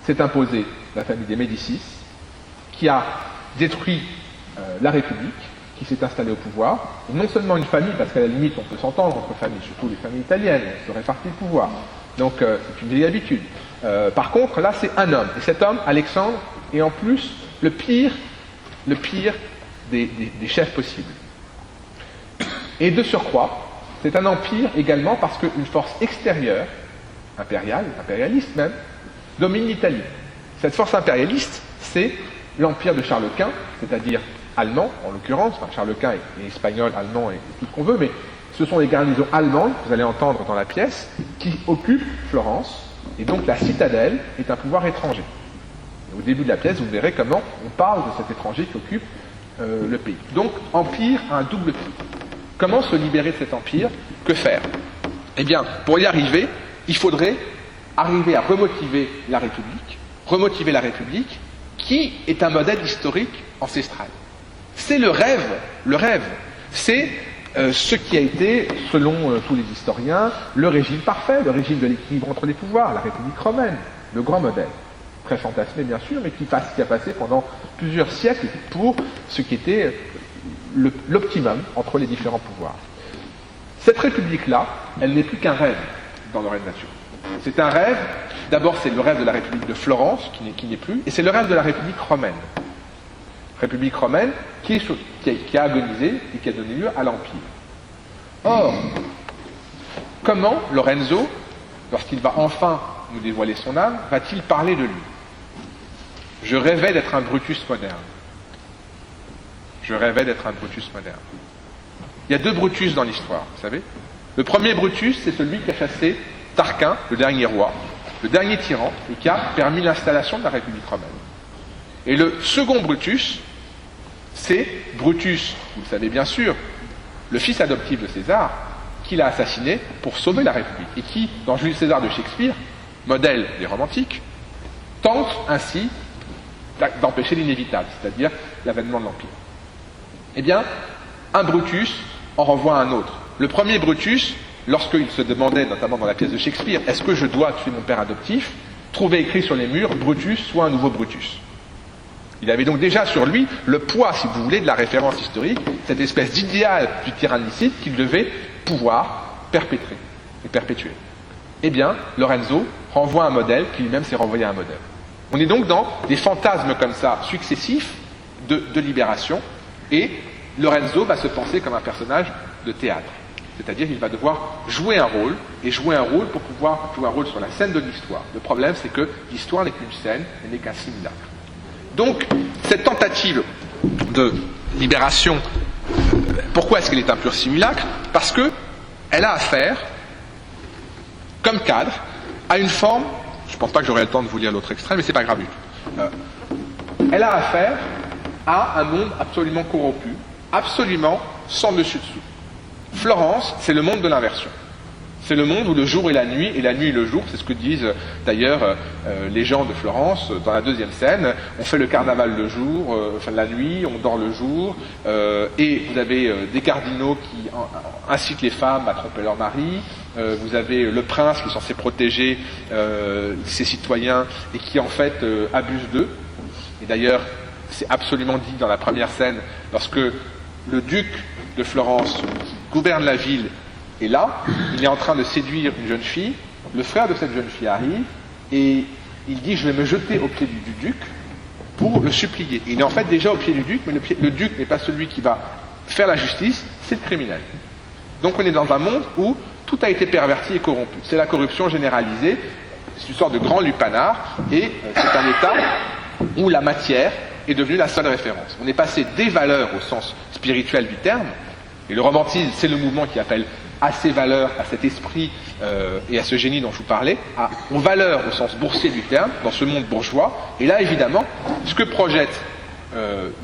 s'est imposée, la famille des Médicis, qui a détruit la République, qui s'est installée au pouvoir. Et non seulement une famille, parce qu'à la limite on peut s'entendre entre familles, surtout les familles italiennes, on se répartit le pouvoir. Donc c'est une vieille habitude. Par contre, là c'est un homme. Et cet homme, Alexandre, est en plus le pire des chefs possibles. Et de surcroît, c'est un empire également parce qu'une force extérieure, impérialiste même, domine l'Italie. Cette force impérialiste, c'est l'empire de Charles Quint, c'est-à-dire allemand en l'occurrence, enfin Charles Quint est espagnol, allemand et tout ce qu'on veut, mais ce sont les garnisons allemandes, que vous allez entendre dans la pièce, qui occupent Florence, et donc la citadelle est un pouvoir étranger. Et au début de la pièce, vous verrez comment on parle de cet étranger qui occupe le pays. Donc, empire à un double type. Comment se libérer de cet empire ? Que faire ? Eh bien, pour y arriver, il faudrait arriver à remotiver la République, qui est un modèle historique ancestral. C'est le rêve, c'est ce qui a été, selon tous les historiens, le régime parfait, le régime de l'équilibre entre les pouvoirs, la République romaine, le grand modèle. Très fantasmé bien sûr, mais qui a passé pendant plusieurs siècles pour ce qui était l'optimum entre les différents pouvoirs. Cette République-là, elle n'est plus qu'un rêve dans le rêve naturel. C'est un rêve, d'abord c'est le rêve de la République de Florence, qui n'est plus, et c'est le rêve de la République romaine. République romaine qui a agonisé et qui a donné lieu à l'Empire. Or, comment Lorenzo, lorsqu'il va enfin nous dévoiler son âme, va-t-il parler de lui ? Je rêvais d'être un Brutus moderne. Je rêvais d'être un Brutus moderne. Il y a deux Brutus dans l'histoire, vous savez. Le premier Brutus, c'est celui qui a chassé Tarquin, le dernier roi, le dernier tyran, et qui a permis l'installation de la République romaine. Et le second Brutus, c'est Brutus, vous le savez bien sûr, le fils adoptif de César, qu'il a assassiné pour sauver la République, et qui, dans Jules César de Shakespeare, modèle des romantiques, tente ainsi d'empêcher l'inévitable, c'est-à-dire l'avènement de l'Empire. Eh bien, un Brutus en renvoie un autre. Le premier Brutus, lorsqu'il se demandait, notamment dans la pièce de Shakespeare, est-ce que je dois tuer mon père adoptif, trouvait écrit sur les murs, Brutus soit un nouveau Brutus. Il avait donc déjà sur lui le poids, si vous voulez, de la référence historique, cette espèce d'idéal du tyrannicide qu'il devait pouvoir perpétrer et perpétuer. Eh bien, Lorenzo renvoie un modèle qui lui-même s'est renvoyé un modèle. On est donc dans des fantasmes comme ça, successifs, de libération, et Lorenzo va se penser comme un personnage de théâtre. C'est-à-dire qu'il va devoir jouer un rôle, et jouer un rôle pour pouvoir jouer un rôle sur la scène de l'histoire. Le problème, c'est que l'histoire n'est qu'une scène, elle n'est qu'un simulacre. Donc, cette tentative de libération, pourquoi est-ce qu'elle est un pur simulacre? Parce qu'elle a affaire, comme cadre, à une forme, je ne pense pas que j'aurai le temps de vous lire l'autre extrait, mais c'est pas grave du tout. Elle a affaire à un monde absolument corrompu, absolument sans dessus-dessous. Florence, c'est le monde de l'inversion. C'est le monde où le jour est la nuit et la nuit est le jour. C'est ce que disent d'ailleurs les gens de Florence dans la deuxième scène. On fait le carnaval le jour, la nuit, on dort le jour. Et vous avez des cardinaux qui incitent les femmes à tromper leur mari. Vous avez le prince qui est censé protéger ses citoyens et qui en fait abuse d'eux. Et d'ailleurs, c'est absolument dit dans la première scène, lorsque le duc de Florence, qui gouverne la ville, est là, il est en train de séduire une jeune fille, le frère de cette jeune fille arrive, et il dit « je vais me jeter aux pieds du duc pour le supplier ». Il est en fait déjà au pied du duc, mais le duc n'est pas celui qui va faire la justice, c'est le criminel. Donc on est dans un monde où tout a été perverti et corrompu. C'est la corruption généralisée, c'est une sorte de grand lupanar, et c'est un état où la matière est devenue la seule référence. On est passé des valeurs au sens spirituel du terme, et le romantisme, c'est le mouvement qui appelle à ces valeurs, à cet esprit et à ce génie dont je vous parlais, aux valeurs au sens boursier du terme, dans ce monde bourgeois. Et là, évidemment, ce que projette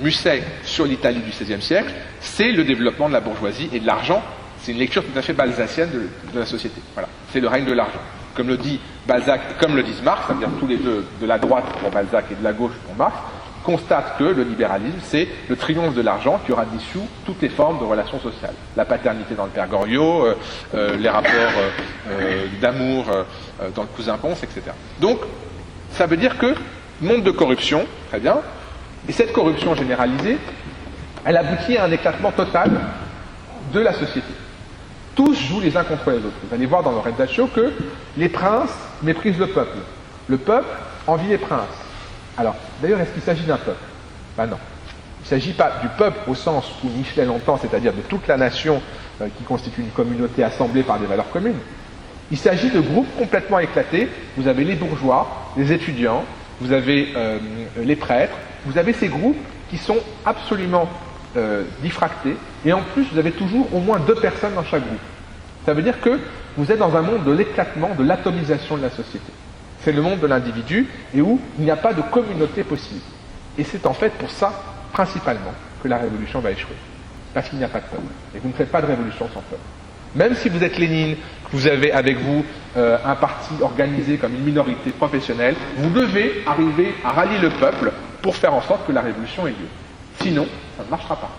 Musset sur l'Italie du XVIe siècle, c'est le développement de la bourgeoisie et de l'argent. C'est une lecture tout à fait balzacienne de la société. Voilà. C'est le règne de l'argent. Comme le dit Balzac, comme le disent Marx, c'est-à-dire tous les deux, de la droite pour Balzac et de la gauche pour Marx, constate que le libéralisme, c'est le triomphe de l'argent qui aura dissous toutes les formes de relations sociales. La paternité dans le père Goriot, les rapports d'amour dans le cousin Ponce, etc. Donc, ça veut dire que monde de corruption, très bien, et cette corruption généralisée, elle aboutit à un éclatement total de la société. Tous jouent les uns contre les autres. Vous allez voir dans le Reddacho que les princes méprisent le peuple. Le peuple envie les princes. Alors, d'ailleurs, est-ce qu'il s'agit d'un peuple? Ben non. Il ne s'agit pas du peuple au sens où Michelet l'entend, c'est-à-dire de toute la nation qui constitue une communauté assemblée par des valeurs communes. Il s'agit de groupes complètement éclatés. Vous avez les bourgeois, les étudiants, vous avez les prêtres, vous avez ces groupes qui sont absolument diffractés, et en plus, vous avez toujours au moins 2 personnes dans chaque groupe. Ça veut dire que vous êtes dans un monde de l'éclatement, de l'atomisation de la société. C'est le monde de l'individu et où il n'y a pas de communauté possible. Et c'est en fait pour ça, principalement, que la révolution va échouer. Parce qu'il n'y a pas de peuple. Et vous ne faites pas de révolution sans peuple. Même si vous êtes Lénine, que vous avez avec vous un parti organisé comme une minorité professionnelle, vous devez arriver à rallier le peuple pour faire en sorte que la révolution ait lieu. Sinon, ça ne marchera pas.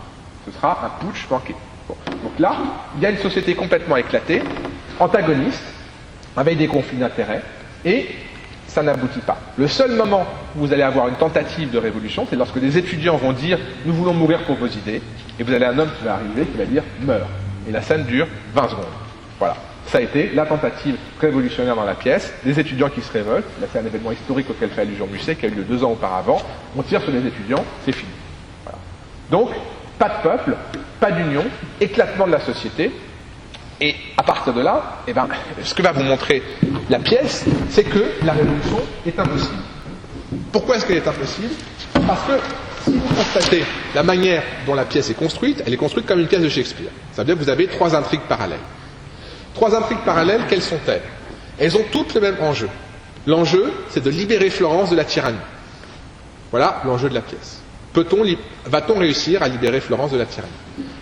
Ce sera un putsch manqué. Bon. Donc là, il y a une société complètement éclatée, antagoniste, avec des conflits d'intérêts, et ça n'aboutit pas. Le seul moment où vous allez avoir une tentative de révolution, c'est lorsque des étudiants vont dire « nous voulons mourir pour vos idées », et vous avez un homme qui va arriver qui va dire « meurs ». Et la scène dure 20 secondes. Voilà. Ça a été la tentative révolutionnaire dans la pièce, des étudiants qui se révoltent. Là, c'est un événement historique auquel fait allusion Musset, qui a eu lieu 2 ans auparavant. On tire sur les étudiants, c'est fini. Voilà. Donc, pas de peuple, pas d'union, éclatement de la société. Et à partir de là, eh ben, ce que va vous montrer la pièce, c'est que la révolution est impossible. Pourquoi est-ce qu'elle est impossible? Parce que si vous constatez la manière dont la pièce est construite, elle est construite comme une pièce de Shakespeare. Ça veut dire que vous avez 3 intrigues parallèles. 3 intrigues parallèles, quelles sont-elles? Elles ont toutes le même enjeu. L'enjeu, c'est de libérer Florence de la tyrannie. Voilà l'enjeu de la pièce. Va-t-on réussir à libérer Florence de la tyrannie?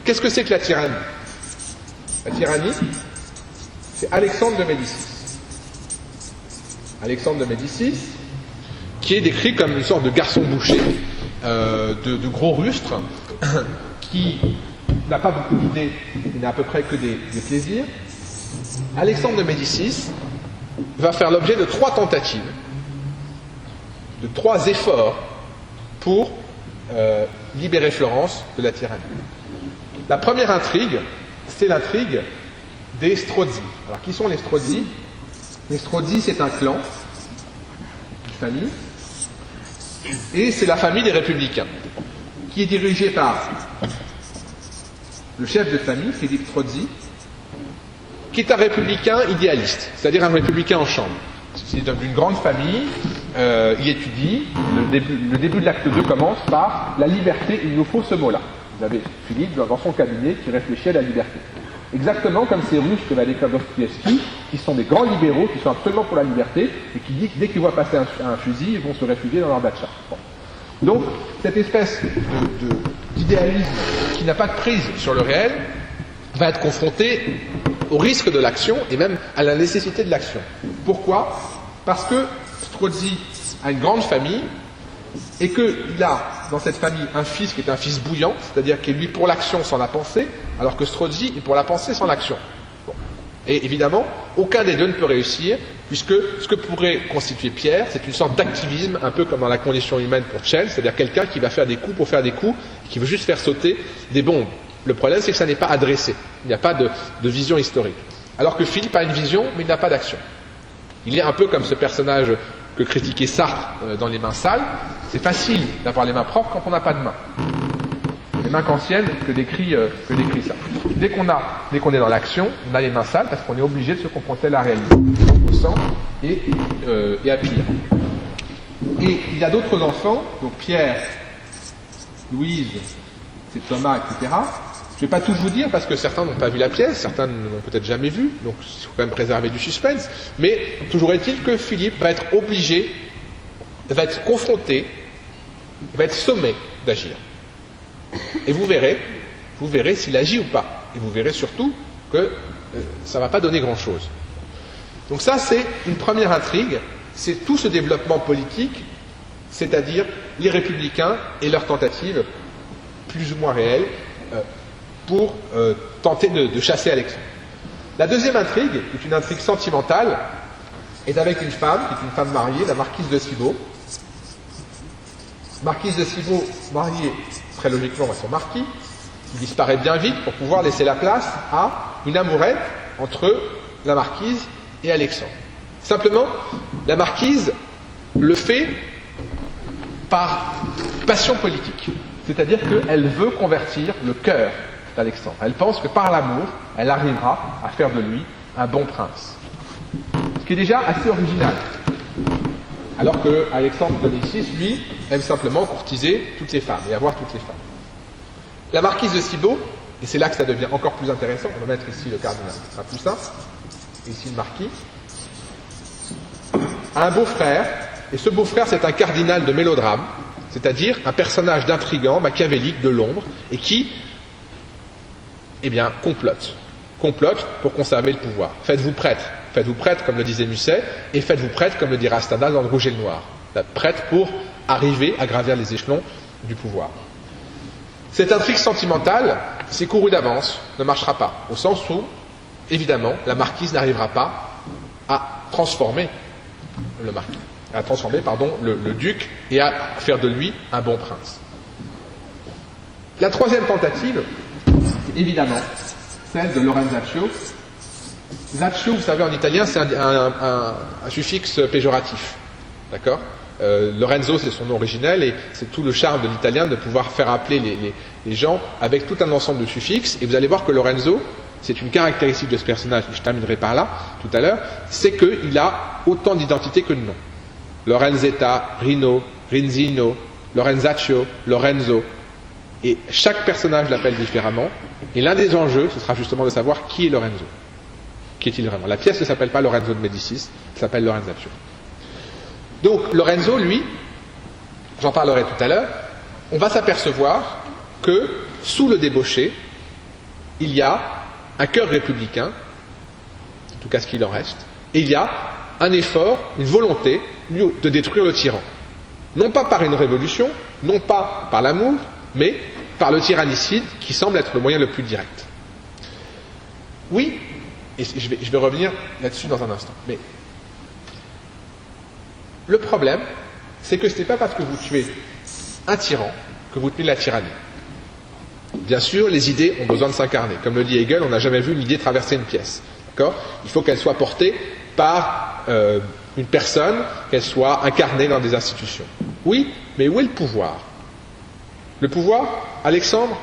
Qu'est-ce que c'est que la tyrannie? La tyrannie, c'est Alexandre de Médicis. Alexandre de Médicis, qui est décrit comme une sorte de garçon boucher, de gros rustre, qui n'a pas beaucoup d'idées, il n'a à peu près que des plaisirs. Alexandre de Médicis va faire l'objet de 3 tentatives, de 3 efforts pour libérer Florence de la tyrannie. La première intrigue, c'est l'intrigue des Strozzi. Alors, qui sont les Strozzi? Les Strozzi, c'est un clan, une famille, et c'est la famille des Républicains, qui est dirigée par le chef de famille, Philippe Strozzi, qui est un républicain idéaliste, c'est-à-dire un républicain en chambre. C'est d'une grande famille, il étudie, le début de l'acte 2 commence par la liberté, il nous faut ce mot-là. Vous avez Philippe dans son cabinet qui réfléchit à la liberté. Exactement comme ces Russes que va décrire Dostoïevski, qui sont des grands libéraux, qui sont absolument pour la liberté, et qui disent que dès qu'ils voient passer un fusil, ils vont se réfugier dans leur datcha. Bon. Donc, cette espèce d'idéalisme qui n'a pas de prise sur le réel va être confronté au risque de l'action et même à la nécessité de l'action. Pourquoi ? Parce que Strozzi a une grande famille et qu'il a dans cette famille un fils qui est un fils bouillant, c'est-à-dire qui est lui pour l'action sans la pensée, alors que Strozzi est pour la pensée sans l'action. Bon. Et évidemment, aucun des deux ne peut réussir, puisque ce que pourrait constituer Pierre, c'est une sorte d'activisme, un peu comme dans la condition humaine pour Tchel, c'est-à-dire quelqu'un qui va faire des coups pour faire des coups, qui veut juste faire sauter des bombes. Le problème, c'est que ça n'est pas adressé. Il n'y a pas de vision historique. Alors que Philippe a une vision, mais il n'a pas d'action. Il est un peu comme ce personnage que critiquait Sartre dans Les mains sales. C'est facile d'avoir les mains propres quand on n'a pas de mains. Les mains kantiennes que décrit Sartre. Dès qu'on est dans l'action, on a les mains sales parce qu'on est obligé de se confronter à la réalité, au sang et à Pierre. Et il y a d'autres enfants, donc Pierre, Louise, c'est Thomas, etc. Je ne vais pas tout vous dire parce que certains n'ont pas vu la pièce, certains ne l'ont peut-être jamais vue, donc il faut quand même préserver du suspense. Mais toujours est-il que Philippe va être obligé, va être confronté, va être sommé d'agir. Et vous verrez s'il agit ou pas. Et vous verrez surtout que ça ne va pas donner grand-chose. Donc ça, c'est une première intrigue, c'est tout ce développement politique, c'est-à-dire les républicains et leurs tentatives, plus ou moins réelles, pour tenter de chasser Alexandre. La deuxième intrigue, qui est une intrigue sentimentale, est avec une femme, qui est une femme mariée, la marquise de Cibot. Marquise de Cibot, mariée très logiquement à son marquis, qui disparaît bien vite pour pouvoir laisser la place à une amourette entre la marquise et Alexandre. Simplement, la marquise le fait par passion politique. C'est-à-dire qu'elle veut convertir le cœur d'Alexandre. Elle pense que par l'amour, elle arrivera à faire de lui un bon prince. Ce qui est déjà assez original. Alors que Alexandre de Médicis, lui, aime simplement courtiser toutes les femmes et avoir toutes les femmes. La marquise de Cibot, et c'est là que ça devient encore plus intéressant, on va mettre ici le cardinal, ce sera plus simple, et ici le marquis, a un beau-frère, et ce beau-frère c'est un cardinal de mélodrame, c'est-à-dire un personnage d'intrigant, machiavélique, de l'ombre, et qui, complote pour conserver le pouvoir. Faites-vous prêtre comme le disait Musset, et faites-vous prêtre comme le dira Stendhal dans Le Rouge et le Noir. Prêtre pour arriver à gravir les échelons du pouvoir. Cette intrigue sentimentale, c'est couru d'avance, ne marchera pas, au sens où, évidemment, la marquise n'arrivera pas à transformer le marquis, le duc, et à faire de lui un bon prince. La troisième tentative, évidemment, celle de Lorenzaccio. Zaccio, vous savez, en italien, c'est un suffixe péjoratif. D'accord ? Lorenzo, c'est son nom originel, et c'est tout le charme de l'italien de pouvoir faire appeler les gens avec tout un ensemble de suffixes. Et vous allez voir que Lorenzo, c'est une caractéristique de ce personnage, je terminerai par là, tout à l'heure, c'est qu'il a autant d'identités que de noms. Lorenzetta, Rino, Rinzino, Lorenzaccio, Lorenzo. Et chaque personnage l'appelle différemment. Et l'un des enjeux, ce sera justement de savoir qui est Lorenzo. Qui est-il vraiment ? La pièce ne s'appelle pas Lorenzo de Médicis, elle s'appelle Lorenzaccio. Donc Lorenzo, lui, j'en parlerai tout à l'heure, on va s'apercevoir que sous le débauché, il y a un cœur républicain, en tout cas ce qu'il en reste, et il y a un effort, une volonté de détruire le tyran. Non pas par une révolution, non pas par l'amour, mais par le tyrannicide qui semble être le moyen le plus direct. Oui, et je vais revenir là-dessus dans un instant, mais le problème, c'est que ce n'est pas parce que vous tuez un tyran que vous tenez la tyrannie. Bien sûr, les idées ont besoin de s'incarner. Comme le dit Hegel, on n'a jamais vu une idée traverser une pièce. D'accord ? Il faut qu'elle soit portée par une personne, qu'elle soit incarnée dans des institutions. Oui, mais où est le pouvoir ? Le pouvoir, Alexandre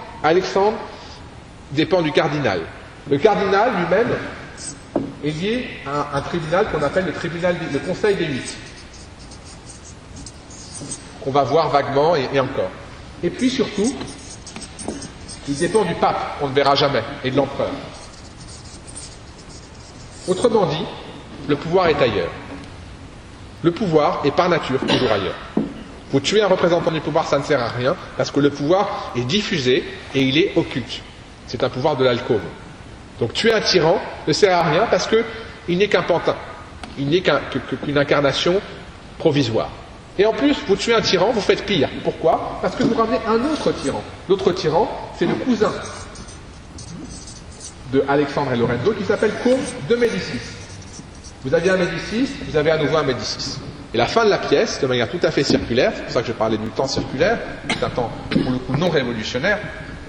dépend du cardinal. Le cardinal lui-même est lié à un tribunal qu'on appelle le Conseil des 8. qu'on va voir vaguement et encore. Et puis surtout, il dépend du pape, qu'on ne verra jamais, et de l'empereur. Autrement dit, le pouvoir est ailleurs. Le pouvoir est par nature toujours ailleurs. Vous tuez un représentant du pouvoir, ça ne sert à rien, parce que le pouvoir est diffusé et il est occulte. C'est un pouvoir de l'alcôve. Donc tuer un tyran ne sert à rien parce qu'il n'est qu'un pantin. Il n'est qu'une incarnation provisoire. Et en plus, vous tuez un tyran, vous faites pire. Pourquoi? Parce que vous ramenez un autre tyran. L'autre tyran, c'est le cousin de Alexandre et Lorenzo qui s'appelle Comte de Médicis. Vous aviez un Médicis, vous avez à nouveau un Médicis. Et la fin de la pièce, de manière tout à fait circulaire, c'est pour ça que je parlais du temps circulaire, c'est un temps pour le coup non révolutionnaire,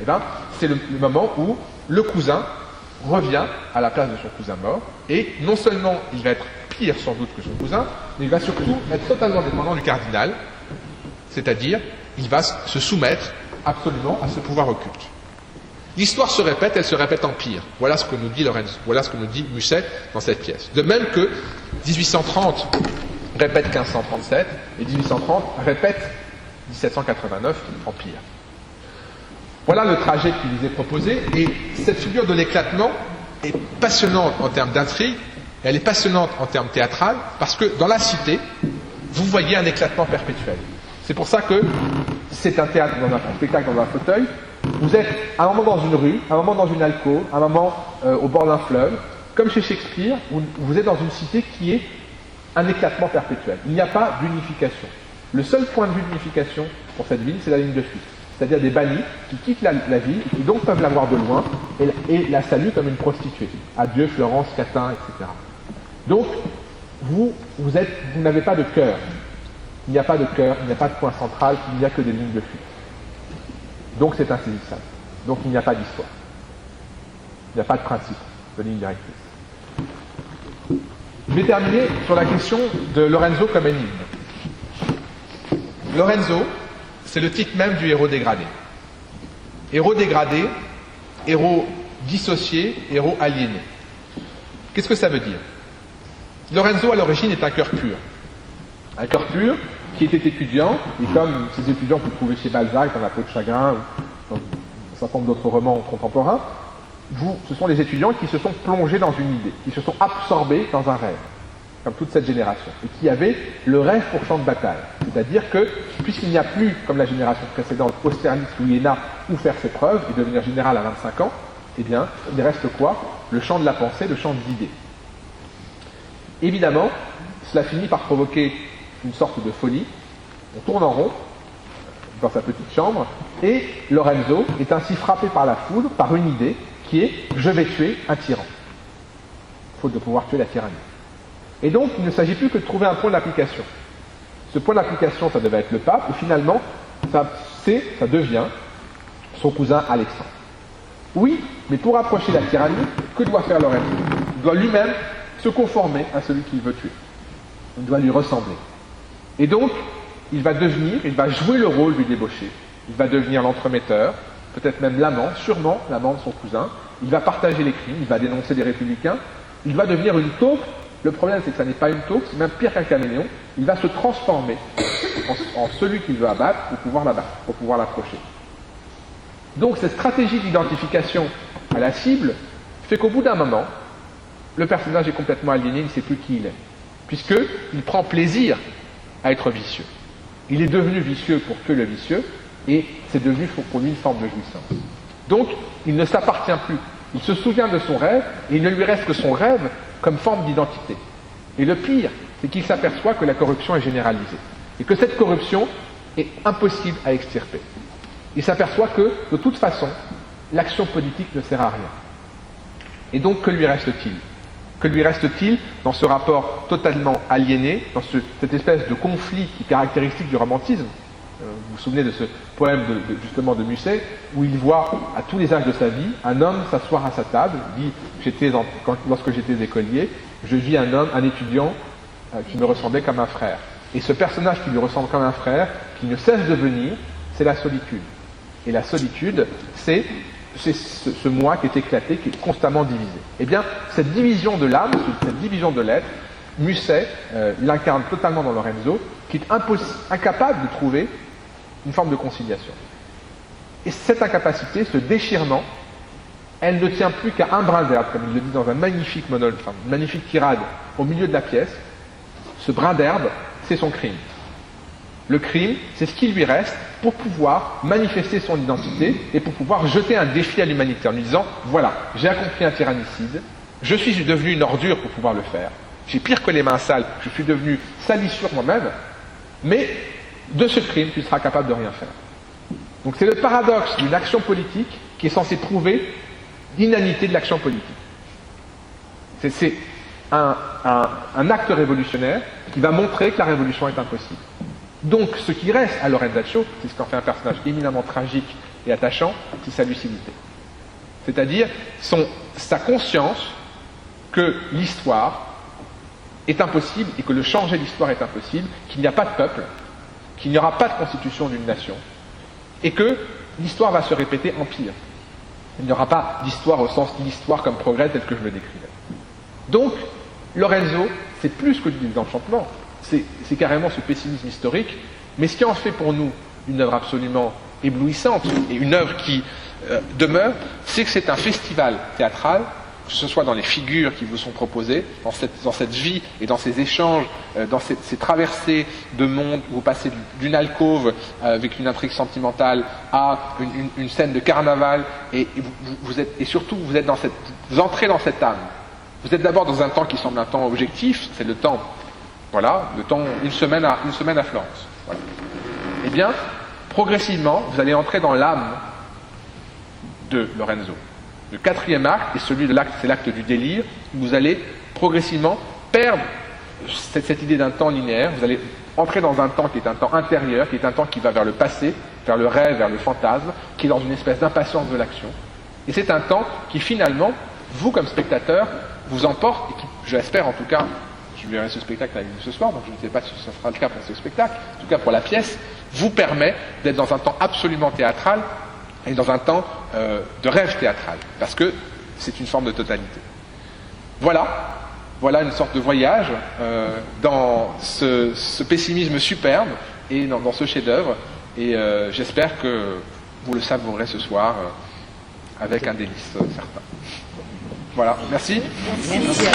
eh ben, c'est le moment où le cousin revient à la place de son cousin mort, et non seulement il va être pire sans doute que son cousin, mais il va surtout être totalement dépendant du cardinal, c'est-à-dire il va se soumettre absolument à ce pouvoir occulte. L'histoire se répète, elle se répète en pire. Voilà ce que nous dit Lorenzo, voilà ce que nous dit Musset dans cette pièce. De même que 1830 répète 1537 et 1830 répète 1789 en pire. Voilà le trajet qui nous est proposé, et cette figure de l'éclatement est passionnante en termes d'intrigue, et elle est passionnante en termes théâtrales, parce que dans la cité, vous voyez un éclatement perpétuel. C'est pour ça que c'est un théâtre, un spectacle dans un fauteuil. Vous êtes à un moment dans une rue, à un moment dans une alcôve, à un moment au bord d'un fleuve. Comme chez Shakespeare, vous êtes dans une cité qui est un éclatement perpétuel. Il n'y a pas d'unification. Le seul point de vue d'unification pour cette ville, c'est la ligne de fuite. C'est-à-dire des bannis qui quittent la ville et qui donc peuvent la voir de loin et la saluent comme une prostituée. Adieu Florence, Catin, etc. Donc, vous n'avez pas de cœur. Il n'y a pas de cœur, il n'y a pas de point central, il n'y a que des lignes de fuite. Donc c'est insaisissable. Donc il n'y a pas d'histoire. Il n'y a pas de principe de ligne directrice. Je vais terminer sur la question de Lorenzo comme énigme. Lorenzo, c'est le titre même du héros dégradé. Héros dégradé, héros dissocié, héros aliéné. Qu'est-ce que ça veut dire? Lorenzo, à l'origine, est un cœur pur. Un cœur pur qui était étudiant, et comme ces étudiants que vous trouvez chez Balzac, dans La peau de chagrin, ou dans un certain nombre d'autres romans contemporains, ce sont les étudiants qui se sont plongés dans une idée, qui se sont absorbés dans un rêve, comme toute cette génération, et qui avaient le rêve pour champ de bataille. C'est-à-dire que, puisqu'il n'y a plus, comme la génération précédente, Austerlitz ou Iéna, où faire ses preuves et devenir général à 25 ans, eh bien, il reste quoi? Le champ de la pensée, le champ de l'idée. Évidemment, cela finit par provoquer une sorte de folie. On tourne en rond dans sa petite chambre, et Lorenzo est ainsi frappé par la foudre, par une idée qui est « je vais tuer un tyran », faute de pouvoir tuer la tyrannie. Et donc, il ne s'agit plus que de trouver un point d'application. Ce point d'application, ça devait être le pape, et finalement, ça devient son cousin Alexandre. Oui, mais pour approcher la tyrannie, que doit faire Lorenzo? Il doit lui-même se conformer à celui qu'il veut tuer. Il doit lui ressembler. Et donc, il va jouer le rôle du débauché. Il va devenir l'entremetteur, peut-être même l'amant, sûrement l'amant de son cousin. Il va partager les crimes, il va dénoncer les républicains. Il va devenir une taupe. Le problème, c'est que ça n'est pas une taupe, c'est même pire qu'un caméléon. Il va se transformer en celui qu'il veut abattre pour pouvoir l'abattre, pour pouvoir l'approcher. Donc, cette stratégie d'identification à la cible fait qu'au bout d'un moment, le personnage est complètement aliéné, il ne sait plus qui il est, puisqu'il prend plaisir à être vicieux. Il est devenu vicieux pour tuer le vicieux, et c'est devenu pour lui une forme de jouissance. Donc, il ne s'appartient plus. Il se souvient de son rêve, et il ne lui reste que son rêve comme forme d'identité. Et le pire, c'est qu'il s'aperçoit que la corruption est généralisée, et que cette corruption est impossible à extirper. Il s'aperçoit que, de toute façon, l'action politique ne sert à rien. Et donc, que lui reste-t-il? Que lui reste-t-il dans ce rapport totalement aliéné, dans cette espèce de conflit qui est caractéristique du romantisme? Vous vous souvenez de ce poème justement de Musset, où il voit à tous les âges de sa vie un homme s'asseoir à sa table. Il dit, lorsque j'étais écolier, je vis un homme, un étudiant qui me ressemblait comme un frère. Et ce personnage qui lui ressemble comme un frère, qui ne cesse de venir, c'est la solitude. Et la solitude, c'est ce moi qui est éclaté, qui est constamment divisé. Eh bien, cette division de l'âme, cette division de l'être, Musset l'incarne totalement dans Lorenzo, qui est incapable de trouver une forme de conciliation. Et cette incapacité, ce déchirement, elle ne tient plus qu'à un brin d'herbe, comme il le dit dans un magnifique monologue, enfin, une magnifique tirade au milieu de la pièce. Ce brin d'herbe, c'est son crime. Le crime, c'est ce qui lui reste pour pouvoir manifester son identité et pour pouvoir jeter un défi à l'humanité en lui disant « Voilà, j'ai accompli un tyrannicide, je suis devenu une ordure pour pouvoir le faire, j'ai pire que les mains sales, je suis devenu salissure moi-même, mais de ce crime, tu seras capable de rien faire. » Donc c'est le paradoxe d'une action politique qui est censée prouver l'inanité de l'action politique. C'est un acte révolutionnaire qui va montrer que la révolution est impossible. Donc ce qui reste à Lorenzaccio, c'est ce qu'en fait un personnage éminemment tragique et attachant, c'est sa lucidité. C'est-à-dire sa conscience que l'histoire est impossible et que le changer l'histoire est impossible, qu'il n'y a pas de peuple, qu'il n'y aura pas de constitution d'une nation, et que l'histoire va se répéter en pire. Il n'y aura pas d'histoire au sens de l'histoire comme progrès tel que je le décrivais. Donc, Lorenzo, c'est plus que du désenchantement, c'est carrément ce pessimisme historique, mais ce qui en fait pour nous une œuvre absolument éblouissante et une œuvre qui demeure, c'est que c'est un festival théâtral, que ce soit dans les figures qui vous sont proposées, dans cette vie et dans ces échanges, dans ces traversées de monde où vous passez d'une alcôve avec une intrigue sentimentale à une scène de carnaval, et surtout vous entrez dans cette âme. Vous êtes d'abord dans un temps qui semble un temps objectif, c'est le temps, voilà, le temps une semaine à Florence. Voilà. Eh bien, progressivement, vous allez entrer dans l'âme de Lorenzo. Le quatrième acte, et celui de l'acte, c'est l'acte du délire, où vous allez progressivement perdre cette idée d'un temps linéaire, vous allez entrer dans un temps qui est un temps intérieur, qui est un temps qui va vers le passé, vers le rêve, vers le fantasme, qui est dans une espèce d'impatience de l'action. Et c'est un temps qui finalement, vous comme spectateur, vous emporte, et qui, je l'espère en tout cas, je verrai ce spectacle avec vous ce soir, donc je ne sais pas si ce sera le cas pour ce spectacle, en tout cas pour la pièce, vous permet d'être dans un temps absolument théâtral, et dans un temps de rêve théâtral, parce que c'est une forme de totalité. Voilà une sorte de voyage dans ce pessimisme superbe et dans ce chef-d'œuvre, et j'espère que vous le savourez ce soir avec un délice certain. Voilà, merci. Merci.